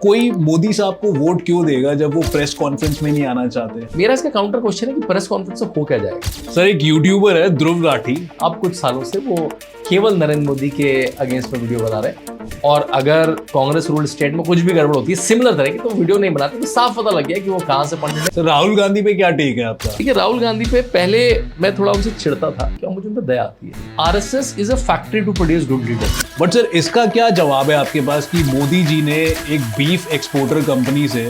कोई मोदी साहब को वोट क्यों देगा जब वो प्रेस कॉन्फ्रेंस में नहीं आना चाहते? मेरा इसका काउंटर क्वेश्चन है कि प्रेस कॉन्फ्रेंस से हो क्या जाएगा। सर, एक यूट्यूबर है ध्रुव राठी, अब कुछ सालों से वो केवल नरेंद्र मोदी के अगेंस्ट में वीडियो बना रहे हैं, और अगर कांग्रेस रूल्ड स्टेट में कुछ भी गड़बड़ होती है सिमिलर तरह की तो वीडियो नहीं बनाते, तो साफ पता लग गया कि वो कहां से पंडित है। सर राहुल गांधी पे क्या टेक है आपका? ठीक है, राहुल गांधी पे पहले मैं थोड़ा उनसे चिढ़ता था कि मुझे उन पर दया आती है। RSS is a factory to produce good leaders. But sir, इसका क्या जवाब है आपके पास कि मोदी जी ने एक बीफ एक्सपोर्टर कंपनी से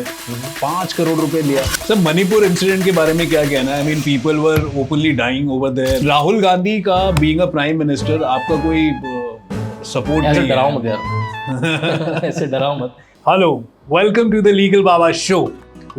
5 करोड़ रुपए लिया? सर, मणिपुर इंसिडेंट के बारे में क्या कहना है? I mean, people were openly dying over there. Rahul Gandhi का बीइंग अ प्राइम मिनिस्टर आपका कोई सपोर्ट नहीं है? डराओ मत यार। ऐसे डराओ मत। Hello, welcome to the Legal Baba Show,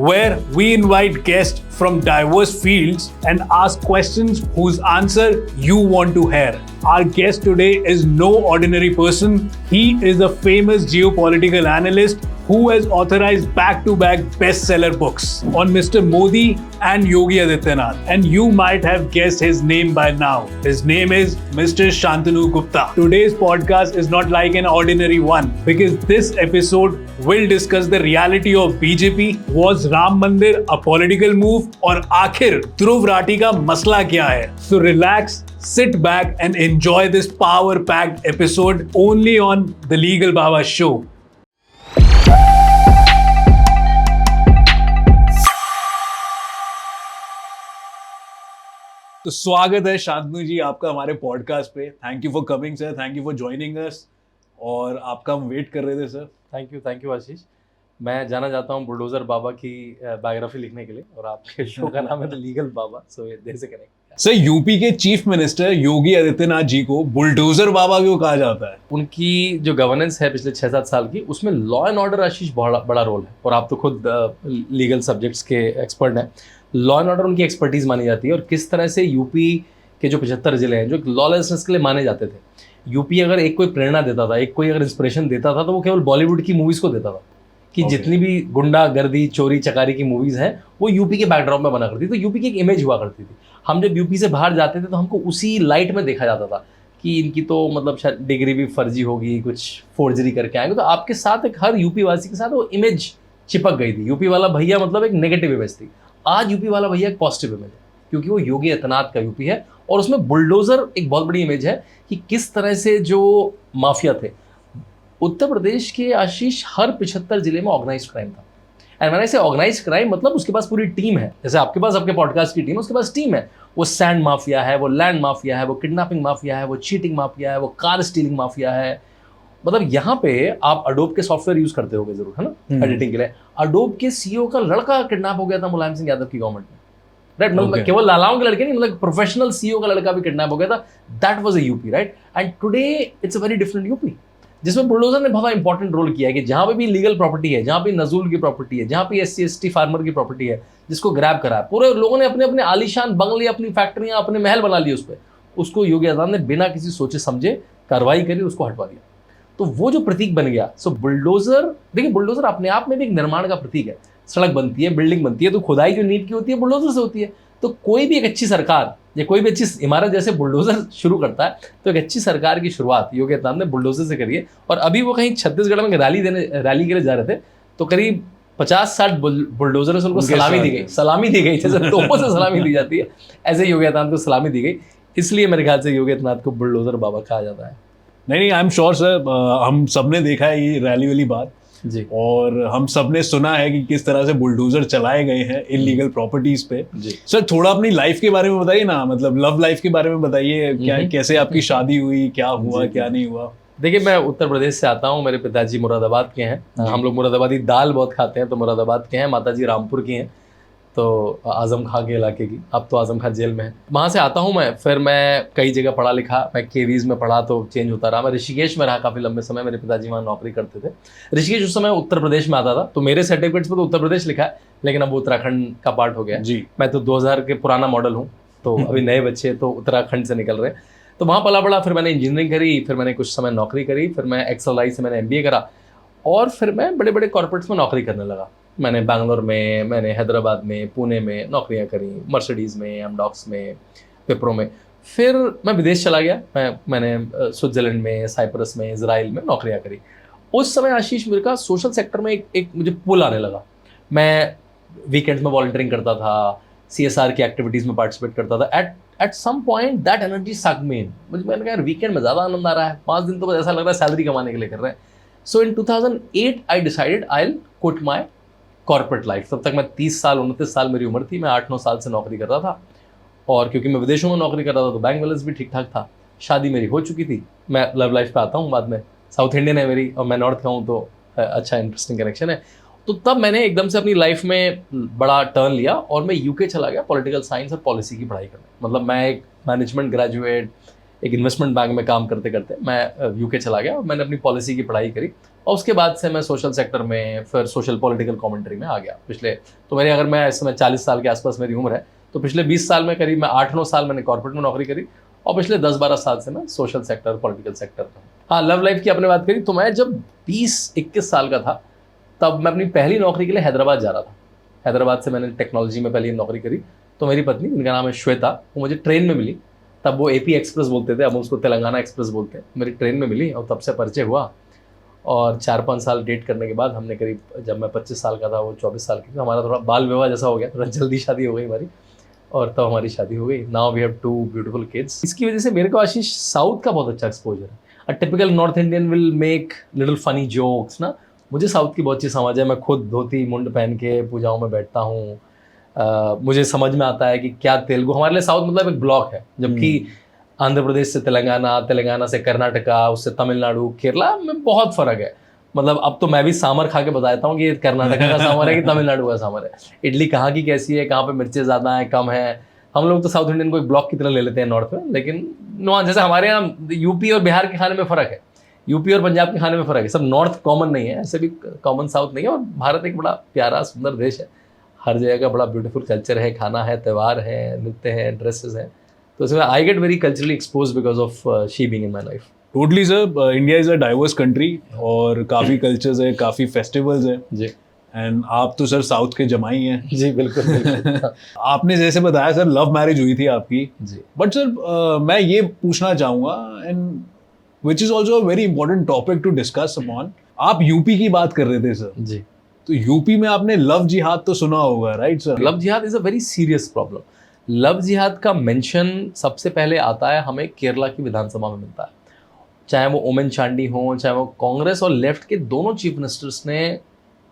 where we invite guests from diverse fields and ask questions whose answer you want to hear. Our guest today is no ordinary person. He is a famous geopolitical analyst who has authorized back-to-back bestseller books on Mr. Modi and Yogi Adityanath. And you might have guessed his name by now. His name is Mr. Shantanu Gupta. Today's podcast is not like an ordinary one because this episode will discuss the reality of BJP. Was Ram Mandir a political move? और आखिर ध्रुव राठी का मसला क्या है? So relax, sit back and enjoy this power-packed episode only on the Legal Baba Show. तो स्वागत है शांतनु जी आपका हमारे पॉडकास्ट पे। Thank you for coming sir, thank you for joining us. और आपका हम वेट कर रहे थे सर। थैंक यू आशीष। मैं जाना चाहता हूँ बुलडोजर बाबा की बायोग्राफी लिखने के लिए, और आपके शो का नाम है the legal Baba, so there से कनेक्ट। सर, यूपी के चीफ मिनिस्टर योगी आदित्यनाथ जी को बुलडोजर बाबा क्यों कहा जाता है? उनकी जो गवर्नेंस है पिछले 6-7 साल की, उसमें लॉ एंड ऑर्डर आशीष बड़ा रोल है, और आप तो खुद लीगल सब्जेक्ट्स के एक्सपर्ट हैं। लॉ एंड ऑर्डर उनकी एक्सपर्टीज मानी जाती है, और किस तरह से यूपी के जो 75 जिले हैं जो लॉलेसनेस के लिए माने जाते थे, यूपी अगर एक कोई प्रेरणा देता था, एक कोई अगर इंस्पिरेशन देता था, तो वो केवल बॉलीवुड की मूवीज को देता था कि जितनी भी गुंडा गर्दी चोरी चकारी की मूवीज हैं वो यूपी के बैकड्रॉप में बना करती थी। तो यूपी की एक इमेज हुआ करती थी। हम जब यूपी से बाहर जाते थे तो हमको उसी लाइट में देखा जाता था कि इनकी तो मतलब शायद डिग्री भी फर्जी होगी, कुछ फोर्जरी करके आएंगे। तो आपके साथ एक हर यूपी वासी के साथ वो इमेज चिपक गई थी। यूपी वाला भैया मतलब एक नेगेटिव इमेज थी। आज यूपी वाला भैया एक पॉजिटिव इमेज है, क्योंकि वो योगी आदित्यनाथ का यूपी है, और उसमें बुलडोजर एक बहुत बड़ी इमेज है कि किस तरह से जो माफिया थे उत्तर प्रदेश के आशीष, हर 75 जिले में ऑर्गेनाइज्ड क्राइम था। एंड मैंने से ऑर्गेनाइज्ड क्राइम मतलब उसके पास पूरी टीम है, जैसे आपके पास आपके पॉडकास्ट की टीम है, उसके पास टीम है। वो सैंड माफिया है, वो लैंड माफिया है, वो किडनैपिंग माफिया है, वो चीटिंग माफिया है, वो कार स्टीलिंग माफिया है। मतलब यहाँ पे आप अडोब के सॉफ्टवेयर यूज करते होगे जरूर, है ना, एडिटिंग के लिए। अडोब के सीईओ का लड़का किडनैप हो गया था मुलायम सिंह यादव की गवर्नमेंट में, राइट? मतलब केवल लालाओं के लड़के नहीं, मतलब प्रोफेशनल सीईओ का लड़का भी किडनैप हो गया था। That was a UP, right? And today it's a very different UP, जिसमें बुलडोजर ने बहुत इंपॉर्टेंट रोल किया है कि जहां पे भी लीगल प्रॉपर्टी है, जहां पे नजूल की प्रॉपर्टी है, जहां पे SC ST फार्मर की प्रॉपर्टी है, जिसको ग्रैब करा, पूरे लोगों ने अपने अपने आलीशान बंगले, अपनी फैक्ट्रियां, अपने महल बना लिए उस पर, उसको योगी आदित्यनाथ ने बिना किसी सोचे समझे कार्रवाई करी, उसको हटवा दिया। तो वो जो प्रतीक बन गया। सो बुलडोजर, देखिए बुलडोजर अपने आप में भी एक निर्माण का प्रतीक है। सड़क बनती है, बिल्डिंग बनती है, तो खुदाई जो नींव की होती है बुलडोजर से होती है। तो कोई भी एक अच्छी सरकार या कोई भी अच्छी इमारत जैसे बुलडोजर शुरू करता है, तो एक अच्छी सरकार की शुरुआत योगी आदित्यनाथ ने बुलडोजर से करी है। और अभी वो कहीं छत्तीसगढ़ में रैली के लिए जा रहे थे, तो करीब 50-60 बुलडोजरों से उनको सलामी दी गई, जैसे तोपों से सलामी दी जाती है, ऐसे योगी आदित्यनाथ को सलामी दी गई। इसलिए मेरे ख्याल से योगी आदित्यनाथ को बुलडोजर बाबा कहा जाता है। नहीं, आई एम श्योर सर, हम सबने देखा है ये रैली वाली बात जी, और हम सबने सुना है कि किस तरह से बुलडोजर चलाए गए हैं इलीगल प्रॉपर्टीज पे जी। सर, थोड़ा अपनी लाइफ के बारे में बताइए ना, मतलब लव लाइफ के बारे में बताइए। क्या कैसे आपकी शादी हुई, क्या हुआ क्या नहीं हुआ? देखिए, मैं उत्तर प्रदेश से आता हूँ। मेरे पिताजी मुरादाबाद के हैं। हम लोग मुरादाबादी दाल बहुत खाते हैं, तो मुरादाबाद के हैं। माताजी रामपुर की हैं, तो आजम खां के इलाके की। अब तो आजम खां जेल में है। वहाँ से आता हूँ मैं। फिर मैं कई जगह पढ़ा लिखा। मैं केवीज में पढ़ा तो चेंज होता रहा। मैं ऋषिकेश में रहा काफ़ी लंबे समय। मेरे पिताजी वहाँ नौकरी करते थे। ऋषिकेश उस समय उत्तर प्रदेश में आता था, तो मेरे सर्टिफिकेट्स पर तो उत्तर प्रदेश लिखा है, लेकिन अब वो उत्तराखंड का पार्ट हो गया जी। मैं तो 2000 के पुराना मॉडल हूँ, तो अभी नए बच्चे तो उत्तराखंड से निकल रहे हैं। तो वहाँ पला पड़ा। फिर मैंने इंजीनियरिंग करी, फिर मैंने कुछ समय नौकरी करी, फिर मैं XLI से मैंने MBA करा, और फिर मैं बड़े बड़े कॉर्पोरेट्स में नौकरी करने लगा। मैंने बैंगलोर में, मैंने हैदराबाद में, पुणे में नौकरियां करी, मर्सिडीज़ में, एमडॉक्स में, विप्रो में। फिर मैं विदेश चला गया। मैंने स्विट्ज़रलैंड में, साइप्रस में, इजराइल में नौकरियां करी। उस समय आशीष मेरे का सोशल सेक्टर में एक मुझे पुल आने लगा। मैं वीकेंड्स में वॉलंटियरिंग करता था, CSR की एक्टिविटीज़ में पार्टिसिपेट करता था। At some point that energy suck me इन। मैंने कहा वीकेंड में ज़्यादा आनंद आ रहा है, 5 दिन तो बस ऐसा लग रहा है सैलरी कमाने के लिए कर रहे हैं। सो इन 2008 I decided I will quit my corporate life. तब तक मैं 30 साल 29 साल मेरी उम्र थी, मैं 8-9 साल से नौकरी कर रहा था, और क्योंकि मैं विदेशों में नौकरी कर रहा था तो बैंक बैलेंस भी ठीक ठाक था। शादी मेरी हो चुकी थी। मैं लव लाइफ पे आता हूँ बाद में, साउथ इंडियन है मेरी और मैं नॉर्थ का हूँ, तो अच्छा इंटरेस्टिंग कनेक्शन है। तो तब मैंने एकदम से अपनी लाइफ में बड़ा टर्न लिया और मैं यूके चला गया पॉलिटिकल साइंस और पॉलिसी की पढ़ाई करने। मतलब मैं एक मैनेजमेंट ग्रेजुएट, एक इन्वेस्टमेंट बैंक में काम करते करते मैं यूके चला गया और मैंने अपनी पॉलिसी की पढ़ाई करी, और उसके बाद से मैं सोशल सेक्टर में, फिर सोशल पॉलिटिकल कमेंट्री में आ गया। पिछले तो मेरे, अगर मैं इस समय 40 साल के आसपास मेरी उम्र है, तो पिछले 20 साल में करीब मैं 8-9 साल मैंने कॉर्पोरेट में नौकरी करी, और पिछले 10-12 साल से मैं सोशल सेक्टर, पॉलिटिकल सेक्टर में। हाँ, लव लाइफ की आपने बात करी, तो मैं जब 20-21 साल का था तब मैं अपनी पहली नौकरी के लिए हैदराबाद जा रहा था। हैदराबाद से मैंने टेक्नोलॉजी में पहली नौकरी करी। तो मेरी पत्नी, जिनका नाम है श्वेता, वो मुझे ट्रेन में मिली। तब वो AP एक्सप्रेस बोलते थे, अब उसको तेलंगाना एक्सप्रेस बोलते हैं। मेरी ट्रेन में मिली और तब से परिचय हुआ, और 4-5 साल डेट करने के बाद हमने करीब, जब मैं 25 साल का था वो 24 साल की थी, हमारा थोड़ा बाल विवाह जैसा हो गया, थोड़ा जल्दी शादी हो गई हमारी, और तब हमारी शादी हो गई। Now we have 2 beautiful kids. इसकी वजह से मेरे को आशीष साउथ का बहुत अच्छा एक्सपोजर है। A typical north Indian will make little funny jokes ना, मुझे साउथ की बहुत चीज़ समझ है। मैं खुद धोती मुंड पहन के पूजाओं में बैठता हूँ। मुझे समझ में आता है कि क्या तेलुगु, हमारे लिए साउथ मतलब एक ब्लॉक है, जबकि आंध्र प्रदेश से तेलंगाना, तेलंगाना से कर्नाटका, उससे तमिलनाडु, केरला में बहुत फ़र्क है। मतलब अब तो मैं भी सांभर खा के बताता हूँ कि ये कर्नाटका का सांभर है कि तमिलनाडु का सांभर है। इडली कहाँ की कैसी है, कहाँ पे मिर्चें ज़्यादा हैं कम है। हम लोग तो साउथ इंडियन को एक ब्लॉक की तरह ले लेते हैं नॉर्थ में, लेकिन नो, जैसे हमारे यहाँ यूपी और बिहार के खाने में फ़र्क है, यूपी और पंजाब के खाने में फ़र्क है। सब नॉर्थ कॉमन नहीं है, ऐसे भी कॉमन साउथ नहीं है। और भारत एक बड़ा प्यारा सुंदर देश है, हर जगह का बड़ा ब्यूटीफुल कल्चर है, खाना है, त्यौहार है, नृत्य है, ड्रेसेस हैं। तो इसमें I get very culturally expose because of she being in my life. Totally sir, India is a diverse country और काफ़ी कल्चर्स है, काफ़ी फेस्टिवल्स है जी। एंड आप तो सर साउथ के जमाई हैं। जी बिल्कुल बिल्कुल। आपने जैसे बताया सर, लव मैरिज हुई थी आपकी जी। बट सर मैं ये पूछना चाहूँगा, and which is also a very important topic to discuss upon. आप यूपी की बात कर रहे थे सर, जी। तो यूपी में आपने लव जिहाद तो सुना होगा, राइट सर? लव जिहाद is a very serious problem. Love जिहाद का मेंशन सबसे पहले आता है हमें केरला की विधानसभा में मिलता है। चाहे वो ओमेन चांडी हो, चाहे वो कांग्रेस और लेफ्ट के दोनों चीफ मिनिस्टर्स ने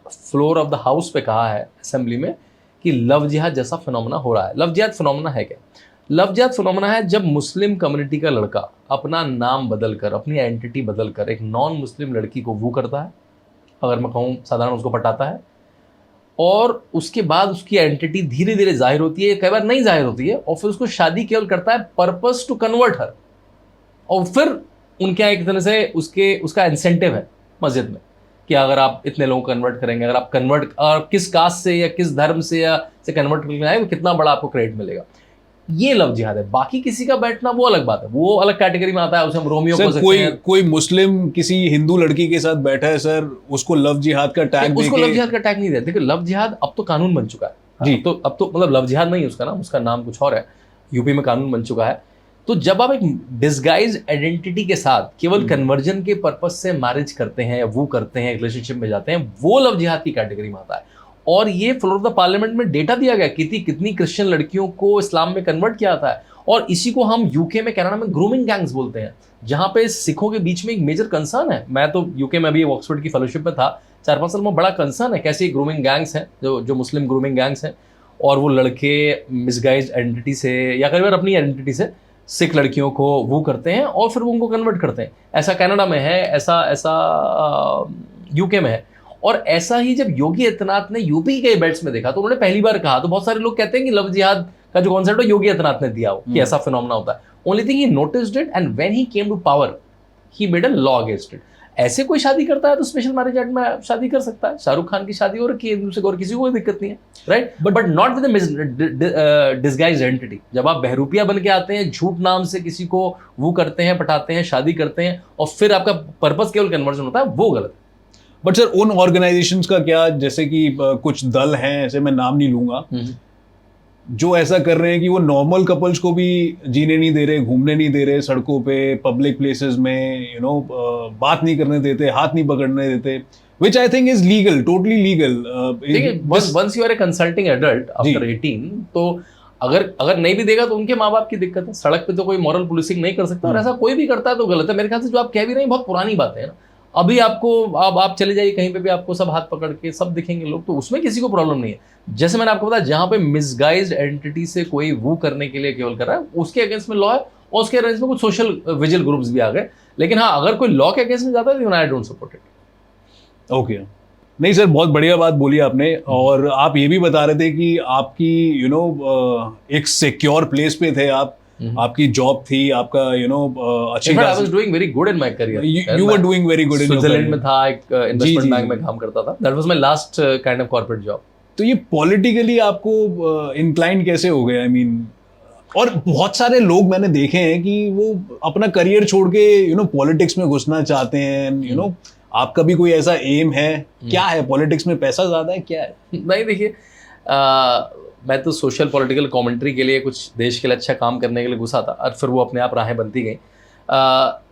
फ्लोर ऑफ द हाउस पे कहा है असेंबली में कि लव जिहाद जैसा फिनोमेना हो रहा है। लव जिहाद फिनोमेना है क्या? लव जिहाद फिनोमेना है जब मुस्लिम कम्युनिटी का लड़का अपना नाम बदलकर, अपनी आइडेंटिटी बदलकर एक नॉन मुस्लिम लड़की को वू करता है, अगर मैं कहूँ साधारण उसको पटाता है, और उसके बाद उसकी आइडेंटिटी धीरे धीरे जाहिर होती है, कई बार नहीं जाहिर होती है, और फिर उसको शादी केवल करता है पर्पस टू कन्वर्ट हर। और फिर उनके यहाँ एक तरह से उसका इंसेंटिव है मस्जिद में कि अगर आप इतने लोगों को कन्वर्ट करेंगे, अगर आप कन्वर्ट और किस कास्ट से या किस धर्म से या से कन्वर्ट करके आए, कितना बड़ा आपको क्रेडिट मिलेगा। ये लव जिहाद है। बाकी किसी का बैठना वो अलग बात है, वो अलग कैटेगरी में आता है, उसे हम रोमियो को कोई मुस्लिम किसी हिंदू लड़की के साथ बैठा है सर, उसको लव जिहाद का टैग उसको लव जिहाद का टैग नहीं देते। देखिए लव जिहाद अब तो कानून बन चुका है जी। तो अब तो मतलब लव जिहाद नहीं है उसका नाम कुछ और है, यूपी में कानून बन चुका है। तो जब आप एक डिस्गाइज आइडेंटिटी के साथ केवल कन्वर्जन के पर्पज से मैरिज करते हैं या वो करते हैं, रिलेशनशिप में जाते हैं, वो लव जिहाद की कैटेगरी में आता है। और ये फ्लोर ऑफ द पार्लियामेंट में डेटा दिया गया कितनी क्रिश्चियन लड़कियों को इस्लाम में कन्वर्ट किया जाता है। और इसी को हम यूके में, कनाडा में ग्रूमिंग गैंग्स बोलते हैं, जहां पे सिखों के बीच में एक मेजर कंसर्न है। मैं तो यूके में अभी ऑक्सफोर्ड की फेलोशिप में था 4-5 साल में, बड़ा कंसर्न है कैसे ग्रूमिंग गैंग्स हैं, जो मुस्लिम ग्रूमिंग गैंग्स हैं, और वो लड़के मिसगाइज्ड आइडेंटिटी से या कई बार अपनी आइडेंटिटी से सिख लड़कियों को वो करते हैं और फिर वो उनको कन्वर्ट करते हैं। ऐसा कनाडा में है, ऐसा यूके में है। और ऐसा ही जब योगी आदित्यनाथ ने यूपी के बेल्ट्स में देखा तो उन्होंने पहली बार कहा, तो बहुत सारे लोग कहते हैं कि लव जिहाद का जो कॉन्सेप्ट है योगी आदित्यनाथ ने दिया हो कि ऐसा फिनोमेना होता है। Only thing he noticed it and when he came to power he made a law against it. ऐसे कोई शादी करता है तो स्पेशल मैरिज एक्ट में शादी कर सकता है। शाहरुख खान की शादी हो रखी है दूसरे को, और किसी को कोई दिक्कत नहीं है, right? But not with disguised identity. जब आप बहरूपिया बन के आते हैं, झूठ नाम से किसी को वो करते हैं, पटाते हैं, शादी करते हैं, और फिर आपका पर्पस केवल कन्वर्जन होता है, वो गलत है। बट सर उन ऑर्गेनाइजेशंस का क्या, जैसे कि कुछ दल हैं, ऐसे मैं नाम नहीं लूंगा, जो ऐसा कर रहे हैं कि वो नॉर्मल कपल्स को भी जीने नहीं दे रहे, घूमने नहीं दे रहे सड़कों पे, पब्लिक प्लेसेस में, बात नहीं करने देते, हाथ नहीं पकड़ने देते, which I think is legal, totally legal. देखिए, once you are a consulting adult after 18, तो अगर नहीं भी देगा तो उनके माँ बाप की दिक्कत है। सड़क पे तो कोई मॉरल पुलिसिंग नहीं कर सकता, और ऐसा कोई भी करता है तो गलत है। मेरे ख्याल से जो आप कह भी रहे हैं बहुत पुरानी बात है ना। अभी आपको आप चले जाइए कहीं पे भी, आपको सब हाथ पकड़ के सब दिखेंगे लोग, तो उसमें किसी को प्रॉब्लम नहीं है। जैसे मैंने आपको बताया, जहां पे मिसगाइज्ड एंटिटी से कोई वो करने के लिए केवल कर रहा है, उसके अगेंस्ट में लॉ है, और उसके अगेंस्ट में कुछ सोशल विजिल ग्रुप्स भी आ गए। लेकिन हाँ, अगर कोई लॉ के अगेंस्ट में जाता है तो I don't support it. Okay, नहीं सर, बहुत बढ़िया बात बोली आपने। और आप ये भी बता रहे थे कि आपकी एक सिक्योर प्लेस पे थे आप, आपकी जॉब थी, आपका अच्छी I was doing very good in my career. You were doing very good in Switzerland में था, एक इन्वेस्टमेंट बैंक में काम करता था। That was my last kind of corporate job. तो ये पॉलिटिकली आपको इंक्लाइन कैसे हो गए? आई मीन, और बहुत सारे लोग मैंने देखे हैं कि वो अपना करियर छोड़ के पॉलिटिक्स में घुसना चाहते हैं। आपका भी कोई ऐसा एम है? क्या है पॉलिटिक्स में? पैसा ज्यादा है, क्या है? नहीं, देखिए, मैं तो सोशल पॉलिटिकल कमेंट्री के लिए, कुछ देश के लिए अच्छा काम करने के लिए घुसा था, और फिर वो अपने आप राहें बनती गई।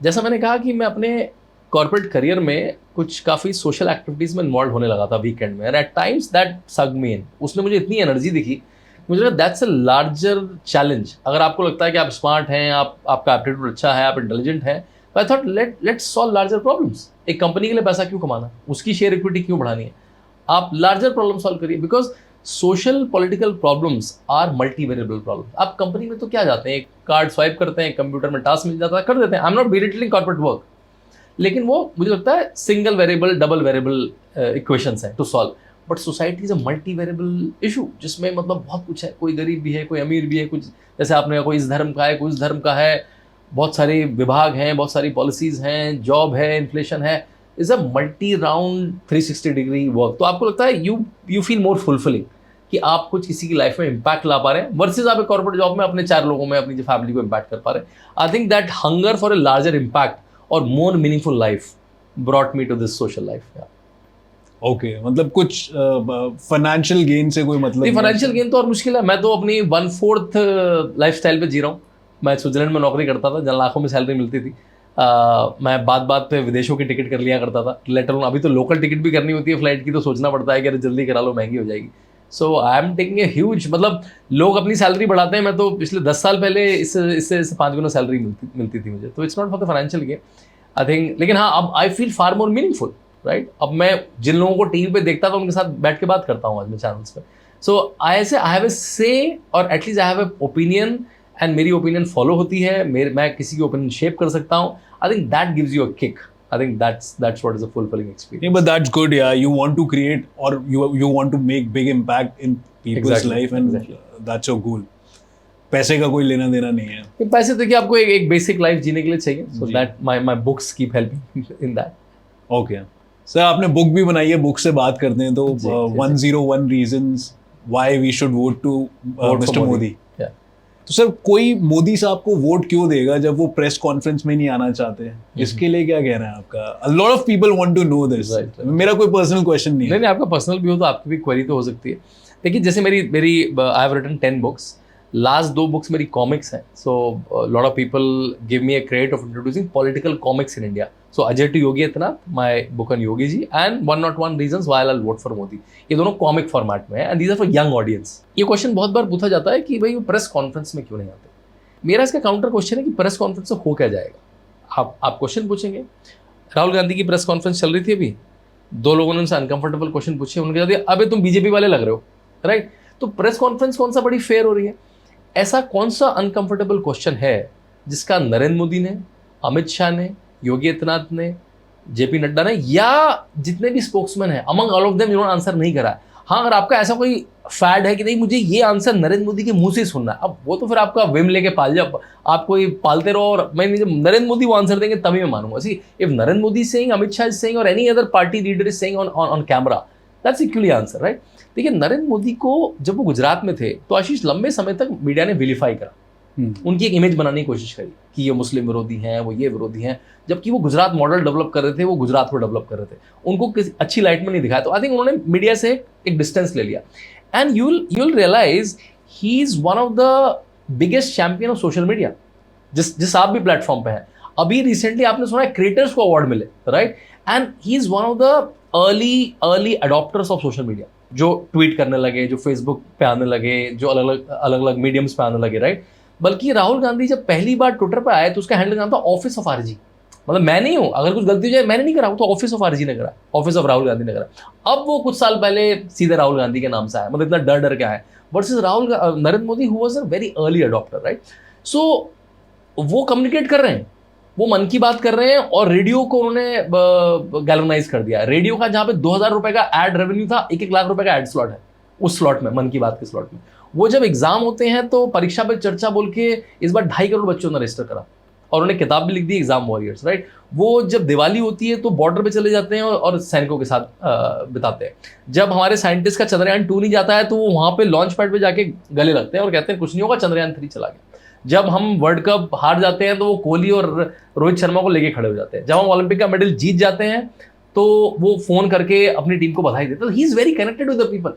जैसा मैंने कहा कि मैं अपने कॉर्पोरेट करियर में कुछ काफ़ी सोशल एक्टिविटीज़ में इन्वॉल्व होने लगा था वीकेंड में, एंड एट टाइम्स दैट सग मी इन। उसने मुझे इतनी एनर्जी दिखी, मुझे लगा दैट्स अ लार्जर चैलेंज। अगर आपको लगता है कि आप स्मार्ट हैं, आपका एप्टीट्यूड अच्छा है, आप इंटेलिजेंट हैं, तो I thought let's solve larger problems. एक कंपनी के लिए पैसा क्यों कमाना, उसकी शेयर इक्विटी क्यों बढ़ानी है? आप लार्जर प्रॉब्लम सॉल्व करिए, because social political problems are multi variable problem. आप कंपनी में तो क्या जाते हैं, एक कार्ड स्वाइप करते हैं, कंप्यूटर में टास्क मिल जाता है, कर देते हैं। I am not belittling corporate work, लेकिन वो मुझे लगता है single variable, double variable equations हैं to solve. But society is a multi variable issue, जिसमें मतलब बहुत कुछ है। कोई गरीब भी है, कोई अमीर भी है, कुछ जैसे आपने कोई इस धर्म का है, कोई उस धर्म का है, बहुत सारे विभाग हैं, बहुत सारी पॉलिसीज हैं, जॉब है, इन्फ्लेशन है। Is a multi round 360 degree work. तो आपको लगता है यू फील मोर फुलफिलिंग कि आप कुछ किसी की लाइफ में इम्पैक्ट ला पा रहे हैं, वर्सेज आप एक कॉर्पोरेट जॉब में अपने 4 लोगों में अपनी फैमिली को इम्पैक्ट कर पा रहे हैं। I think that hunger for a larger impact और more meaningful life brought me to this social life. Okay, मतलब कुछ फाइनेंशियल गेन से कोई मतलब नहीं? फाइनेंशियल गेन तो और मुश्किल है। मैं तो अपनी 1/4 लाइफ स्टाइल पे जी रहा हूँ। मैं स्विट्जरलैंड में नौकरी करता था, जहाँ लाखों में सैलरी मिलती थी। मैं बात पे विदेशों की टिकट कर लिया करता था, लेटर अभी तो लोकल टिकट भी करनी होती है फ्लाइट की, तो सोचना पड़ता है कि अरे जल्दी करा लो, महंगी हो जाएगी। So I am taking a huge, मतलब लोग अपनी सैलरी बढ़ाते हैं, मैं तो पिछले 10 साल पहले इससे 5 गुना सैलरी मिलती थी मुझे। तो it's not for the financial gain, I think. लेकिन हाँ, अब I feel far more meaningful, right? अब मैं जिन लोगों को टीवी पे देखता था, उनके साथ बैठ के बात करता हूँ आज मैं चैनल्स पे। सो आई हैव ए से, और at least I have a opinion, and मेरी ओपिनियन फॉलो होती है, मैं किसी की ओपिनियन शेप कर सकता हूँ। आई think that gives you a kick. I think that's what is a fulfilling experience. Yeah, but that's good, yeah. You want to create, or you want to make big impact in people's life, and that's your goal. पैसे का कोई लेना देना नहीं है। पैसे देखिए आपको एक बेसिक लाइफ जीने के लिए चाहिए, so that my books keep helping in that. Okay. Sir, आपने बुक भी बनाई है, बुक से बात करते हैं तो 101 reasons why we should vote to Mr. Modi. तो सर, कोई मोदी साहब को वोट क्यों देगा जब वो प्रेस कॉन्फ्रेंस में नहीं आना चाहते? इसके लिए क्या कहना है आपका? A lot of people want to know this. मेरा कोई पर्सनल क्वेश्चन नहीं है। नहीं, आपका पर्सनल भी हो तो आपकी भी क्वेरी तो हो सकती है। देखिए, जैसे मेरी I have written 10 books. Last 2 books मेरी कॉमिक्स हैं। So lot of people give me a credit of introducing political comics in India. So Ajay to Yogi इतना, my book on Yogi ji, and 101 reasons why I will vote for Modi. ये दोनों comic format में है, and these are for young audience. ये question बहुत बार पूछा जाता है कि भाई वो प्रेस कॉन्फ्रेंस में क्यों नहीं आते। मेरा इसका काउंटर क्वेश्चन है कि प्रेस कॉन्फ्रेंस से हो क्या जाएगा। आप क्वेश्चन पूछेंगे, राहुल गांधी की प्रेस कॉन्फ्रेंस चल रही थी अभी, 2 लोगों ने उनसे अनकंफर्टेबल क्वेश्चन पूछे, उनके कहते अबे तुम बीजेपी वाले लग रहे हो, राइट? तो प्रेस कॉन्फ्रेंस कौन सा बड़ी फेयर हो रही है? ऐसा कौन सा अनकंफर्टेबल क्वेश्चन है जिसका नरेंद्र मोदी ने, अमित शाह ने, योगी आदित्यनाथ ने, जेपी नड्डा ने, या जितने भी स्पोक्समैन हैं, अमंग ऑल ऑफ देम जिन्होंने आंसर नहीं करा है? हाँ, अगर आपका ऐसा कोई फैड है कि नहीं मुझे ये आंसर नरेंद्र मोदी के मुंह से सुनना है, अब वो तो फिर आपका विम लेके पाल जाओ, आप कोई पालते रहो, और मैं जब नरेंद्र मोदी वो आंसर देंगे तभी मैं मानूंगा। See, if Narendra Modi saying, Amit Shah is saying, और any other party leader is saying on camera, that's equally answer, right? देखिए, नरेंद्र मोदी को जब वो गुजरात में थे तो आशीष लंबे समय तक मीडिया ने विलीफाई करा, उनकी एक इमेज बनाने की कोशिश करी कि ये मुस्लिम विरोधी हैं, वो ये विरोधी हैं, जबकि वो गुजरात मॉडल डेवलप कर रहे थे, वो गुजरात को डेवलप कर रहे थे, उनको किसी अच्छी लाइट में नहीं दिखाया। तो आई थिंक उन्होंने मीडिया से एक डिस्टेंस ले लिया, and you will realise he is one of the biggest champion of social media, जिस आप भी प्लेटफॉर्म पे हैं। अभी रिसेंटली आपने सुना है क्रिएटर्स को अवार्ड मिले, right? And he is one of the early adopters of social media, जो ट्वीट करने लगे, जो फेसबुक पे आने लगे, जो अलग अलग मीडियम्स पे आने लगे, राइट? बल्कि राहुल गांधी जब पहली बार ट्विटर पे आए तो उसका हैंडल नाम था ऑफिस ऑफ आरजी। मतलब मैं नहीं हूं, अगर कुछ गलती हो जाए मैंने नहीं करा, वो तो ऑफिस ऑफ आरजी ने करा, ऑफिस ऑफ राहुल गांधी ने करा। अब वो कुछ साल पहले सीधे राहुल गांधी के नाम से आया, मतलब इतना डर के आए, versus Narendra Modi who was a very early adopter, right? So वो कम्युनिकेट कर रहे हैं, वो मन की बात कर रहे हैं, और रेडियो को उन्होंने गैल्वनाइज कर दिया। रेडियो का जहां पे 2000 रुपए का एड रेवेन्यू था, 1-1 लाख रुपए का एड स्लॉट है उस स्लॉट में, मन की बात के स्लॉट में। वो जब एग्जाम होते हैं तो परीक्षा पे चर्चा बोल के इस बार 2.5 करोड़ बच्चों ने रजिस्टर करा, और उन्होंने किताब भी लिख दी एग्जाम वॉरियर्स, राइट? वो जब दिवाली होती है तो बॉर्डर पे चले जाते हैं और सैनिकों के साथ बिताते हैं। जब हमारे साइंटिस्ट का चंद्रयान 2 नहीं जाता है तो वो वहां पे लॉन्च पैड पे जाके गले लगते हैं और कहते हैं कुछ नहीं होगा, चंद्रयान 3 चला गया। जब हम वर्ल्ड कप हार जाते हैं तो वो कोहली और रोहित शर्मा को लेके खड़े हो जाते हैं। जब हम ओलंपिक का मेडल जीत जाते हैं तो वो फोन करके अपनी टीम को बधाई देते हैं। He is very connected with the people.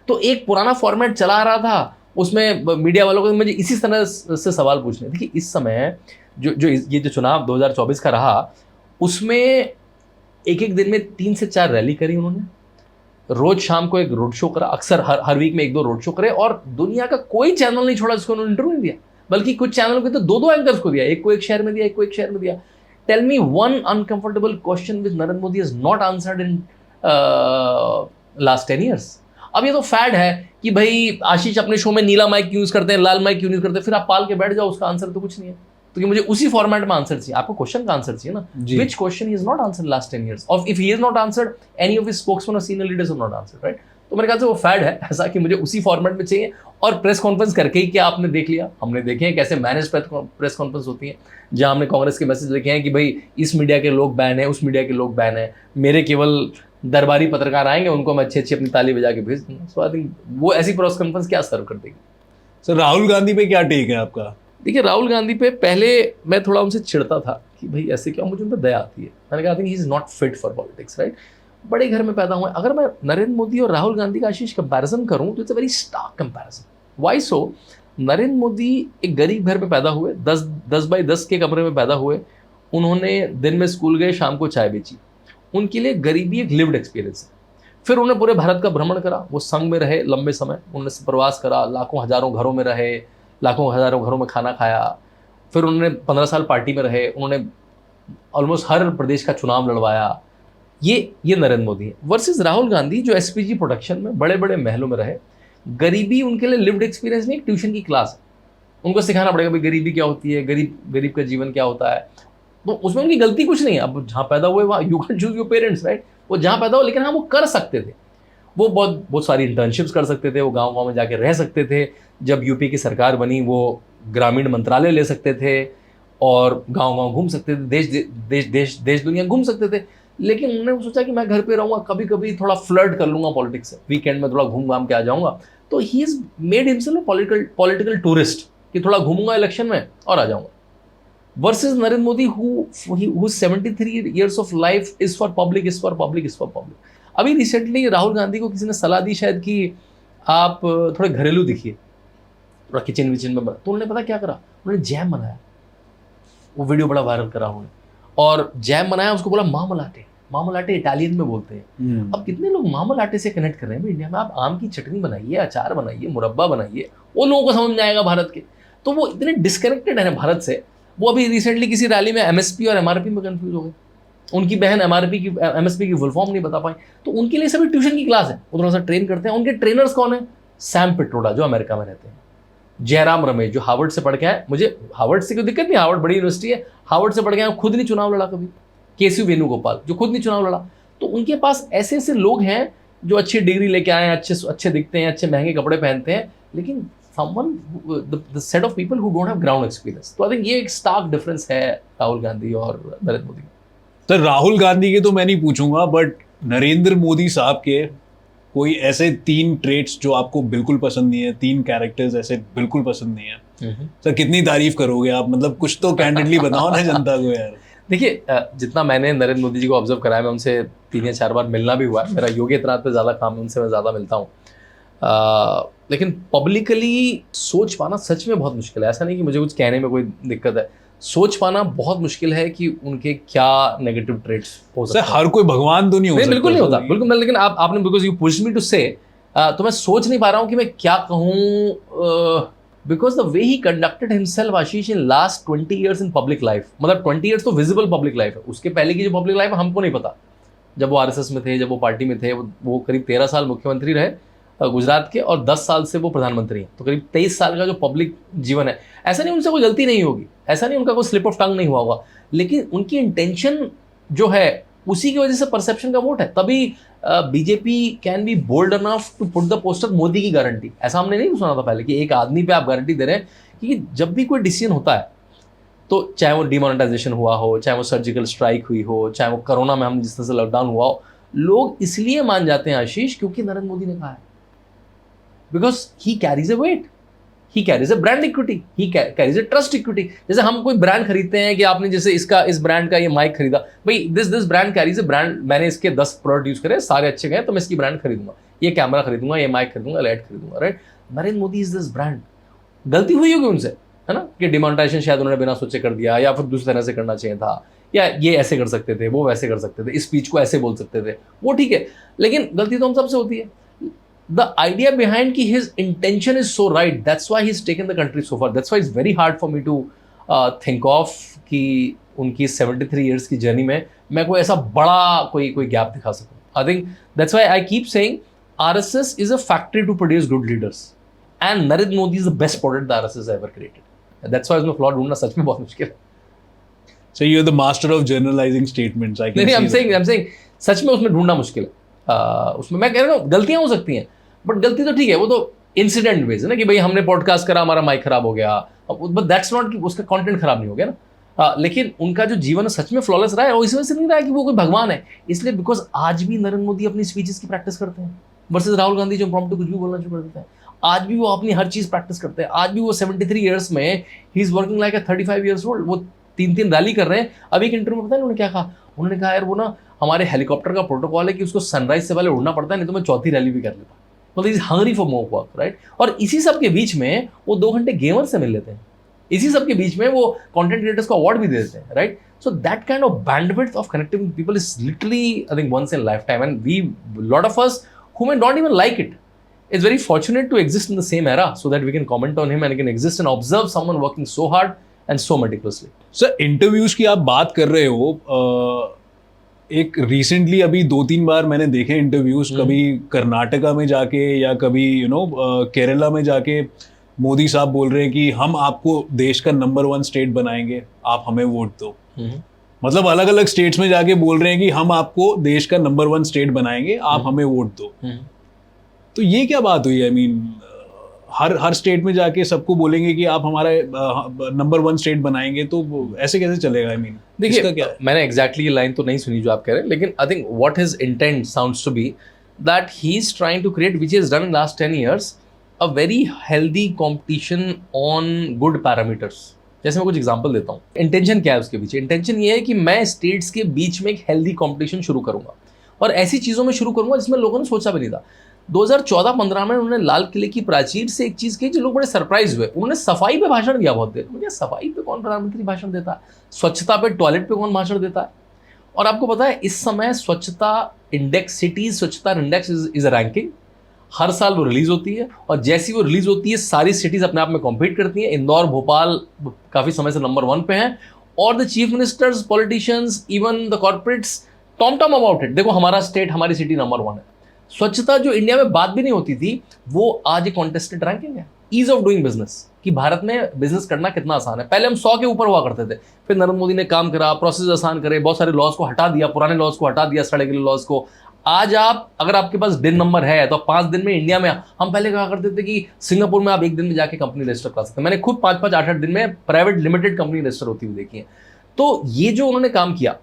तो एक पुराना फॉर्मेट चला आ रहा था, उसमें मीडिया वालों को मुझे इसी तरह से सवाल पूछने। देखिए इस समय ये जो चुनाव 2024 का रहा, उसमें एक दिन में 3 से 4 रैली करी उन्होंने, रोज शाम को एक रोड शो करा, अक्सर हर वीक में 1-2 रोड शो करे, और दुनिया का कोई चैनल नहीं छोड़ा जिसको उन्होंने इंटरव्यू दिया। बल्कि कुछ चैनलों के तो 2-2 एंकर्स को दिया, एक को एक शहर में दिया, एक को एक शहर में दिया। Tell me one uncomfortable question which Narendra Modi has not answered in last 10 years। अब ये तो फैड है कि भाई आशीष अपने शो में नीला माइक यूज करते हैं, लाल माइक क्यों यूज करते हैं, फिर आप पाल के बैठ जाओ, उसका आंसर तो कुछ नहीं है। तो मुझे उसी फॉर्मेट में आंसर चाहिए, आपको क्वेश्चन का आंसर चाहिए ना, which question he is not answered last 10 years, और if he is not answered, any of his spokesman और senior leaders have not answered, right? तो मेरे ख्याल से वो फैड है ऐसा कि मुझे उसी फॉर्मेट में चाहिए। और प्रेस कॉन्फ्रेंस करके ही क्या आपने देख लिया, हमने देखे हैं कैसे मैनेज प्रेस कॉन्फ्रेंस होती है, जहां हमने कांग्रेस के मैसेज देखे हैं कि भाई इस मीडिया के लोग बैन है, उस मीडिया के लोग बैन है, मेरे केवल दरबारी पत्रकार आएंगे, उनको मैं अच्छी अपनी ताली बजा के भेज दूंगा। सो आई थिंक वो ऐसी प्रेस कॉन्फ्रेंस क्या सर्व कर देगी। सर राहुल गांधी पे क्या टेक है आपका? देखिए राहुल गांधी पे पहले मैं थोड़ा उनसे चिढ़ता था कि भाई ऐसे क्यों, मुझे उन पर दया आती है। मैंने कहा ही is not fit for politics, right? बड़े घर में पैदा हुए। अगर मैं नरेंद्र मोदी और राहुल गांधी का आशीष कंपैरिजन करूं तो it's a very stark comparison. Why so? Narendra Modi एक गरीब घर में पैदा हुए, 10 बाई 10 के कमरे में पैदा हुए, उन्होंने दिन में स्कूल गए, शाम को चाय बेची। उनके लिए गरीबी एक लिव्ड एक्सपीरियंस है। फिर उन्होंने पूरे भारत का भ्रमण करा, वो संघ में रहे लंबे समय, उन्होंने प्रवास करा, लाखों हजारों घरों में रहे, लाखों हजारों घरों में खाना खाया। फिर उन्होंने 15 साल पार्टी में रहे, उन्होंने ऑलमोस्ट हर प्रदेश का चुनाव लड़वाया। ये नरेंद्र मोदी है। वर्सेस राहुल गांधी जो एसपीजी प्रोडक्शन में बड़े बड़े महलों में रहे, गरीबी उनके लिए लिव्ड एक्सपीरियंस नहीं, एक ट्यूशन की क्लास है। उनको सिखाना पड़ेगा भाई गरीबी क्या होती है, गरीब का जीवन क्या होता है। तो उसमें उनकी गलती कुछ नहीं है। अब जहाँ पैदा हुए वहाँ you can choose your parents, right? वो जहाँ पैदा हो, लेकिन हाँ वो कर सकते थे, वो बहुत सारी इंटर्नशिप्स कर सकते थे, वो गाँव में जाके रह सकते थे। जब यूपी की सरकार बनी वो ग्रामीण मंत्रालय ले सकते थे और गाँव घूम सकते थे, देश दुनिया घूम सकते थे। लेकिन उन्होंने सोचा कि मैं घर पे रहूँगा, कभी कभी थोड़ा फ्लर्ट कर लूँगा पॉलिटिक्स से, वीकेंड में थोड़ा घूम घाम के आ जाऊँगा। तो he is made himself political tourist, कि थोड़ा घूमूंगा इलेक्शन में और आ जाऊँगा। Versus Narendra Modi who 73 years of life is for public, is for public, is for public। अभी रिसेंटली राहुल गांधी को किसी ने सलाह दी शायद कि आप थोड़े घरेलू दिखिए, थोड़ा किचन विचन में, तो उन्होंने पता क्या करा, उन्होंने जैम बनाया। वो वीडियो बड़ा वायरल करा उन्होंने, और जैम बनाया, उसको बोला मामलाटे। मामलाटे इटालियन में बोलते हैं। अब कितने लोग मामलाटे से कनेक्ट कर रहे हैं इंडिया में। आप आम की चटनी बनाइए, अचार बनाइए, मुरब्बा बनाइए, वो लोगों को समझ में आएगा भारत के। तो वो इतने डिस्कनेक्टेड है भारत से। वो अभी रिसेंटली किसी रैली में एमएसपी और एमआरपी में कंफ्यूज हो गए। उनकी बहन एमएसपी की फुल फॉर्म नहीं बता पाई, तो उनके लिए सभी ट्यूशन की क्लास है, वो थोड़ा सा ट्रेन करते हैं। उनके ट्रेनर्स कौन है? सैम पिट्रोडा जो अमेरिका में रहते हैं, जयराम रमेश जो हार्वर्ड से पढ़ के आए। मुझे हार्वर्ड से कोई दिक्कत नहीं, हार्वर्ड बड़ी यूनिवर्सिटी है, हार्वर्ड से पढ़ के आए, खुद नहीं चुनाव लड़ा कभी। केसी वेणुगोपाल जो खुद नहीं चुनाव लड़ा। तो उनके पास ऐसे ऐसे लोग हैं जो अच्छी डिग्री लेके आए हैं, अच्छे दिखते हैं, अच्छे महंगे कपड़े पहनते हैं, लेकिन someone the set of people who don't have ground experience। तो आई थिंक ये एक स्टार्क डिफरेंस है राहुल गांधी और नरेंद्र मोदी। तो राहुल गांधी के तो मैं नहीं पूछूंगा, बट नरेंद्र मोदी साहब के कोई ऐसे 3 ट्रेट्स जो आपको बिल्कुल पसंद नहीं है, 3 कैरेक्टर्स ऐसे बिल्कुल पसंद नहीं है, सर कितनी तारीफ करोगे आप? मतलब कुछ तो कैंडिडली बताओ ना जनता को यार। देखिए जितना मैंने नरेंद्र मोदी जी को ऑब्जर्व कराया, मैं उनसे 3 या 4 बार मिलना भी हुआ है, मेरा योगी आदित्यनाथ पे ज़्यादा काम है, उनसे मैं ज़्यादा मिलता हूँ। लेकिन पब्लिकली सोच पाना सच में बहुत मुश्किल है। ऐसा नहीं कि मुझे कुछ कहने में कोई दिक्कत है, सोच पाना बहुत मुश्किल है कि उनके क्या नेगेटिव ट्रेट्स हो सकते हैं। हर कोई भगवान तो नहीं हो सकता। बिल्कुल नहीं होता, बिल्कुल। लेकिन आपने because you push me to say, तो मैं सोच नहीं पा रहा हूँ कि मैं क्या कहूँ, because the way he conducted himself Ashish in last 20 years in public life, मतलब 20 ईयर्स तो विजिबल पब्लिक लाइफ है, उसके पहले की जो पब्लिक लाइफ है हमको नहीं पता। जब वो आरएसएस में थे, जब वो पार्टी में थे, वो करीब 13 साल मुख्यमंत्री रहे गुजरात के, और 10 साल से वो प्रधानमंत्री हैं, तो करीब 23 साल का जो पब्लिक जीवन है। ऐसा नहीं उनसे कोई गलती नहीं होगी, ऐसा नहीं उनका कोई स्लिप ऑफ टंग नहीं हुआ होगा, लेकिन उनकी इंटेंशन जो है उसी की वजह से परसेप्शन का वोट है। तभी BJP can be bold enough to put the poster Modi की गारंटी। ऐसा हमने नहीं सुना था पहले कि एक आदमी पे आप गारंटी दे रहे हैं, कि जब भी कोई डिसीजन होता है, तो चाहे वो डिमोनेटाइजेशन हुआ हो, चाहे वो सर्जिकल स्ट्राइक हुई हो, चाहे वो कोरोना में हम जिस तरह से लॉकडाउन हुआ हो, लोग इसलिए मान जाते हैं आशीष क्योंकि नरेंद्र मोदी ने कहा है, because he carries a weight, he carries a brand equity, he carries a trust equity. जैसे हम कोई ब्रांड खरीदते हैं कि आपने जैसे इस ब्रांड का ये माइक खरीदा, भाई this brand carries a brand, मैंने इसके 10 प्रोडक्ट यूज करे, सारे अच्छे गए, तो मैं इसकी ब्रांड खरीदूंगा, ये कैमरा खरीदूंगा, ये माइक खरीदूंगा, लाइट खरीदूंगा, right. Narendra Modi is this brand. गलती हुई होगी उनसे, है ना, कि डिमोनेटाइजेशन शायद उन्होंने बिना सोचे कर दिया, या फिर दूसरी तरह से करना चाहिए था, या ये ऐसे कर सकते थे, वो वैसे कर सकते थे, इस स्पीच को ऐसे बोल सकते थे, वो ठीक है, लेकिन गलती तो हम सबसे होती है। The idea behind कि his intention is so right, that's why he's taken the country so far, that's why it's very hard for me to think of कि उनकी 73 years की जर्नी में मैं कोई ऐसा बड़ा कोई गैप दिखा सकूं। I think that's why I keep saying RSS is a factory to produce good leaders and Narendra Modi is the best product the RSS has ever created. That's why उसमें flaw ढूंढना सच में बहुत मुश्किल है। So you're the master of generalizing statements. I can नहीं, see I'm saying सच में उसमें ढूंढना मुश्किल है। उसमें मैं कह रहा हूँ गलतियां हो सकती हैं, बट गलती तो ठीक है, वो तो इंसिडेंट बेस है ना, कि भाई हमने पॉडकास्ट करा, हमारा माइक खराब हो गया, बट दैट्स नॉट कि उसका कंटेंट खराब नहीं हो गया ना। लेकिन उनका जो जीवन सच में फ्लॉलेस रहा है, और इस वजह से नहीं रहा है कि वो कोई भगवान है, इसलिए बिकॉज आज भी नरेंद्र मोदी अपनी स्पीचेस की प्रैक्टिस करते हैं, वर्सेस राहुल गांधी जो प्रॉम्प्ट कुछ भी बोलना शुरू कर देते हैं। आज भी वो अपनी हर चीज प्रैक्टिस करते हैं। आज भी वो 73 ईयर्स में he is working like a 35 years old. वो 3 रैली कर रहे हैं। अभी एक इंटरव्यू में पता है उन्होंने क्या कहा, उन्होंने कहा यार वो ना हमारे हेलीकॉप्टर का प्रोटोकॉल है कि उसको सनराइज से पहले उड़ना पड़ता है, नहीं तो मैं चौथी रैली भी कर लेता। मतलब is Hungary for more work, right. और इसी सब के बीच में वो 2 घंटे गेमर से मिल लेते हैं, इसी सब के बीच में वो कंटेंट क्रिएटर्स को अवार्ड भी दे देते हैं, right. So that kind of bandwidth of connecting people is literally I think once in life time, and we lot of us who may not even like it is very fortunate to exist in the same era so that we can comment on him and can exist and observe someone working so hard and so meticulously. Sir, interviews की आप बात कर रहे हो, एक recently अभी 2-3 बार मैंने देखे इंटरव्यूज, कभी कर्नाटका में जाके या कभी केरला में जाके मोदी साहब बोल रहे हैं कि हम आपको देश का नंबर 1 स्टेट बनाएंगे, आप हमें वोट दो। मतलब अलग अलग स्टेट्स में जाके बोल रहे हैं कि हम आपको देश का नंबर 1 स्टेट बनाएंगे, आप हमें वोट दो। तो ये क्या बात हुई? आई मीन हर स्टेट में जाके सबको बोलेंगे कि आप हमारा नंबर 1 स्टेट बनाएंगे, तो ऐसे कैसे चलेगा? आई मीन देखिए, क्या मैंने एग्जैक्टली ये लाइन तो नहीं सुनी जो आप कह रहे हैं, लेकिन I think what his intent sounds to be that he is trying to create, which is done in last 10 years, a very healthy competition on good parameters. जैसे मैं कुछ एग्जांपल देता हूँ। इंटेंशन क्या है उसके पीछे? इंटेंशन ये है कि मैं स्टेट्स के बीच में एक हेल्दी कंपटीशन शुरू करूंगा, और ऐसी चीज़ों में शुरू करूंगा जिसमें लोगों ने सोचा भी नहीं था। 2014-15 में उन्होंने लाल किले की प्राचीर से एक चीज़ की जो लोग बड़े सरप्राइज हुए। उन्होंने सफाई पे भाषण दिया बहुत देर। मुझे सफाई पे कौन प्रधानमंत्री भाषण देता है? स्वच्छता पे, टॉयलेट पे कौन भाषण देता है? और आपको पता है इस समय स्वच्छता इंडेक्स, सिटीज स्वच्छता इंडेक्स इज अ रैंकिंग, हर साल वो रिलीज होती है, और जैसी वो रिलीज होती है सारी सिटीज अपने आप में कॉम्पीट करती हैं। इंदौर, भोपाल काफ़ी समय से नंबर 1 पे हैं, और the chief ministers, politicians, even the corporates Tom about it. देखो हमारा स्टेट, हमारी सिटी नंबर 1 है। स्वच्छता जो इंडिया में बात भी नहीं होती थी, वो आज एक कॉन्टेस्टेड रैंकिंग है। ईज ऑफ डूइंग बिजनेस, कि भारत में बिजनेस करना कितना आसान है। पहले हम 100 के ऊपर हुआ करते थे, फिर नरेंद्र मोदी ने काम करा, प्रोसेस आसान करे, बहुत सारे लॉज को हटा दिया, पुराने लॉज को हटा दिया, सड़े गले लॉज को। आज आप अगर आपके पास दिन नंबर है तो 5 दिन में इंडिया में, हम पहले कहा करते थे कि सिंगापुर में आप 1 दिन में जाके कंपनी रजिस्टर करा सकते हैं। मैंने खुद 5-5, 8-8 दिन में प्राइवेट लिमिटेड कंपनी रजिस्टर होती हुई देखी है। तो ये जो उन्होंने काम किया,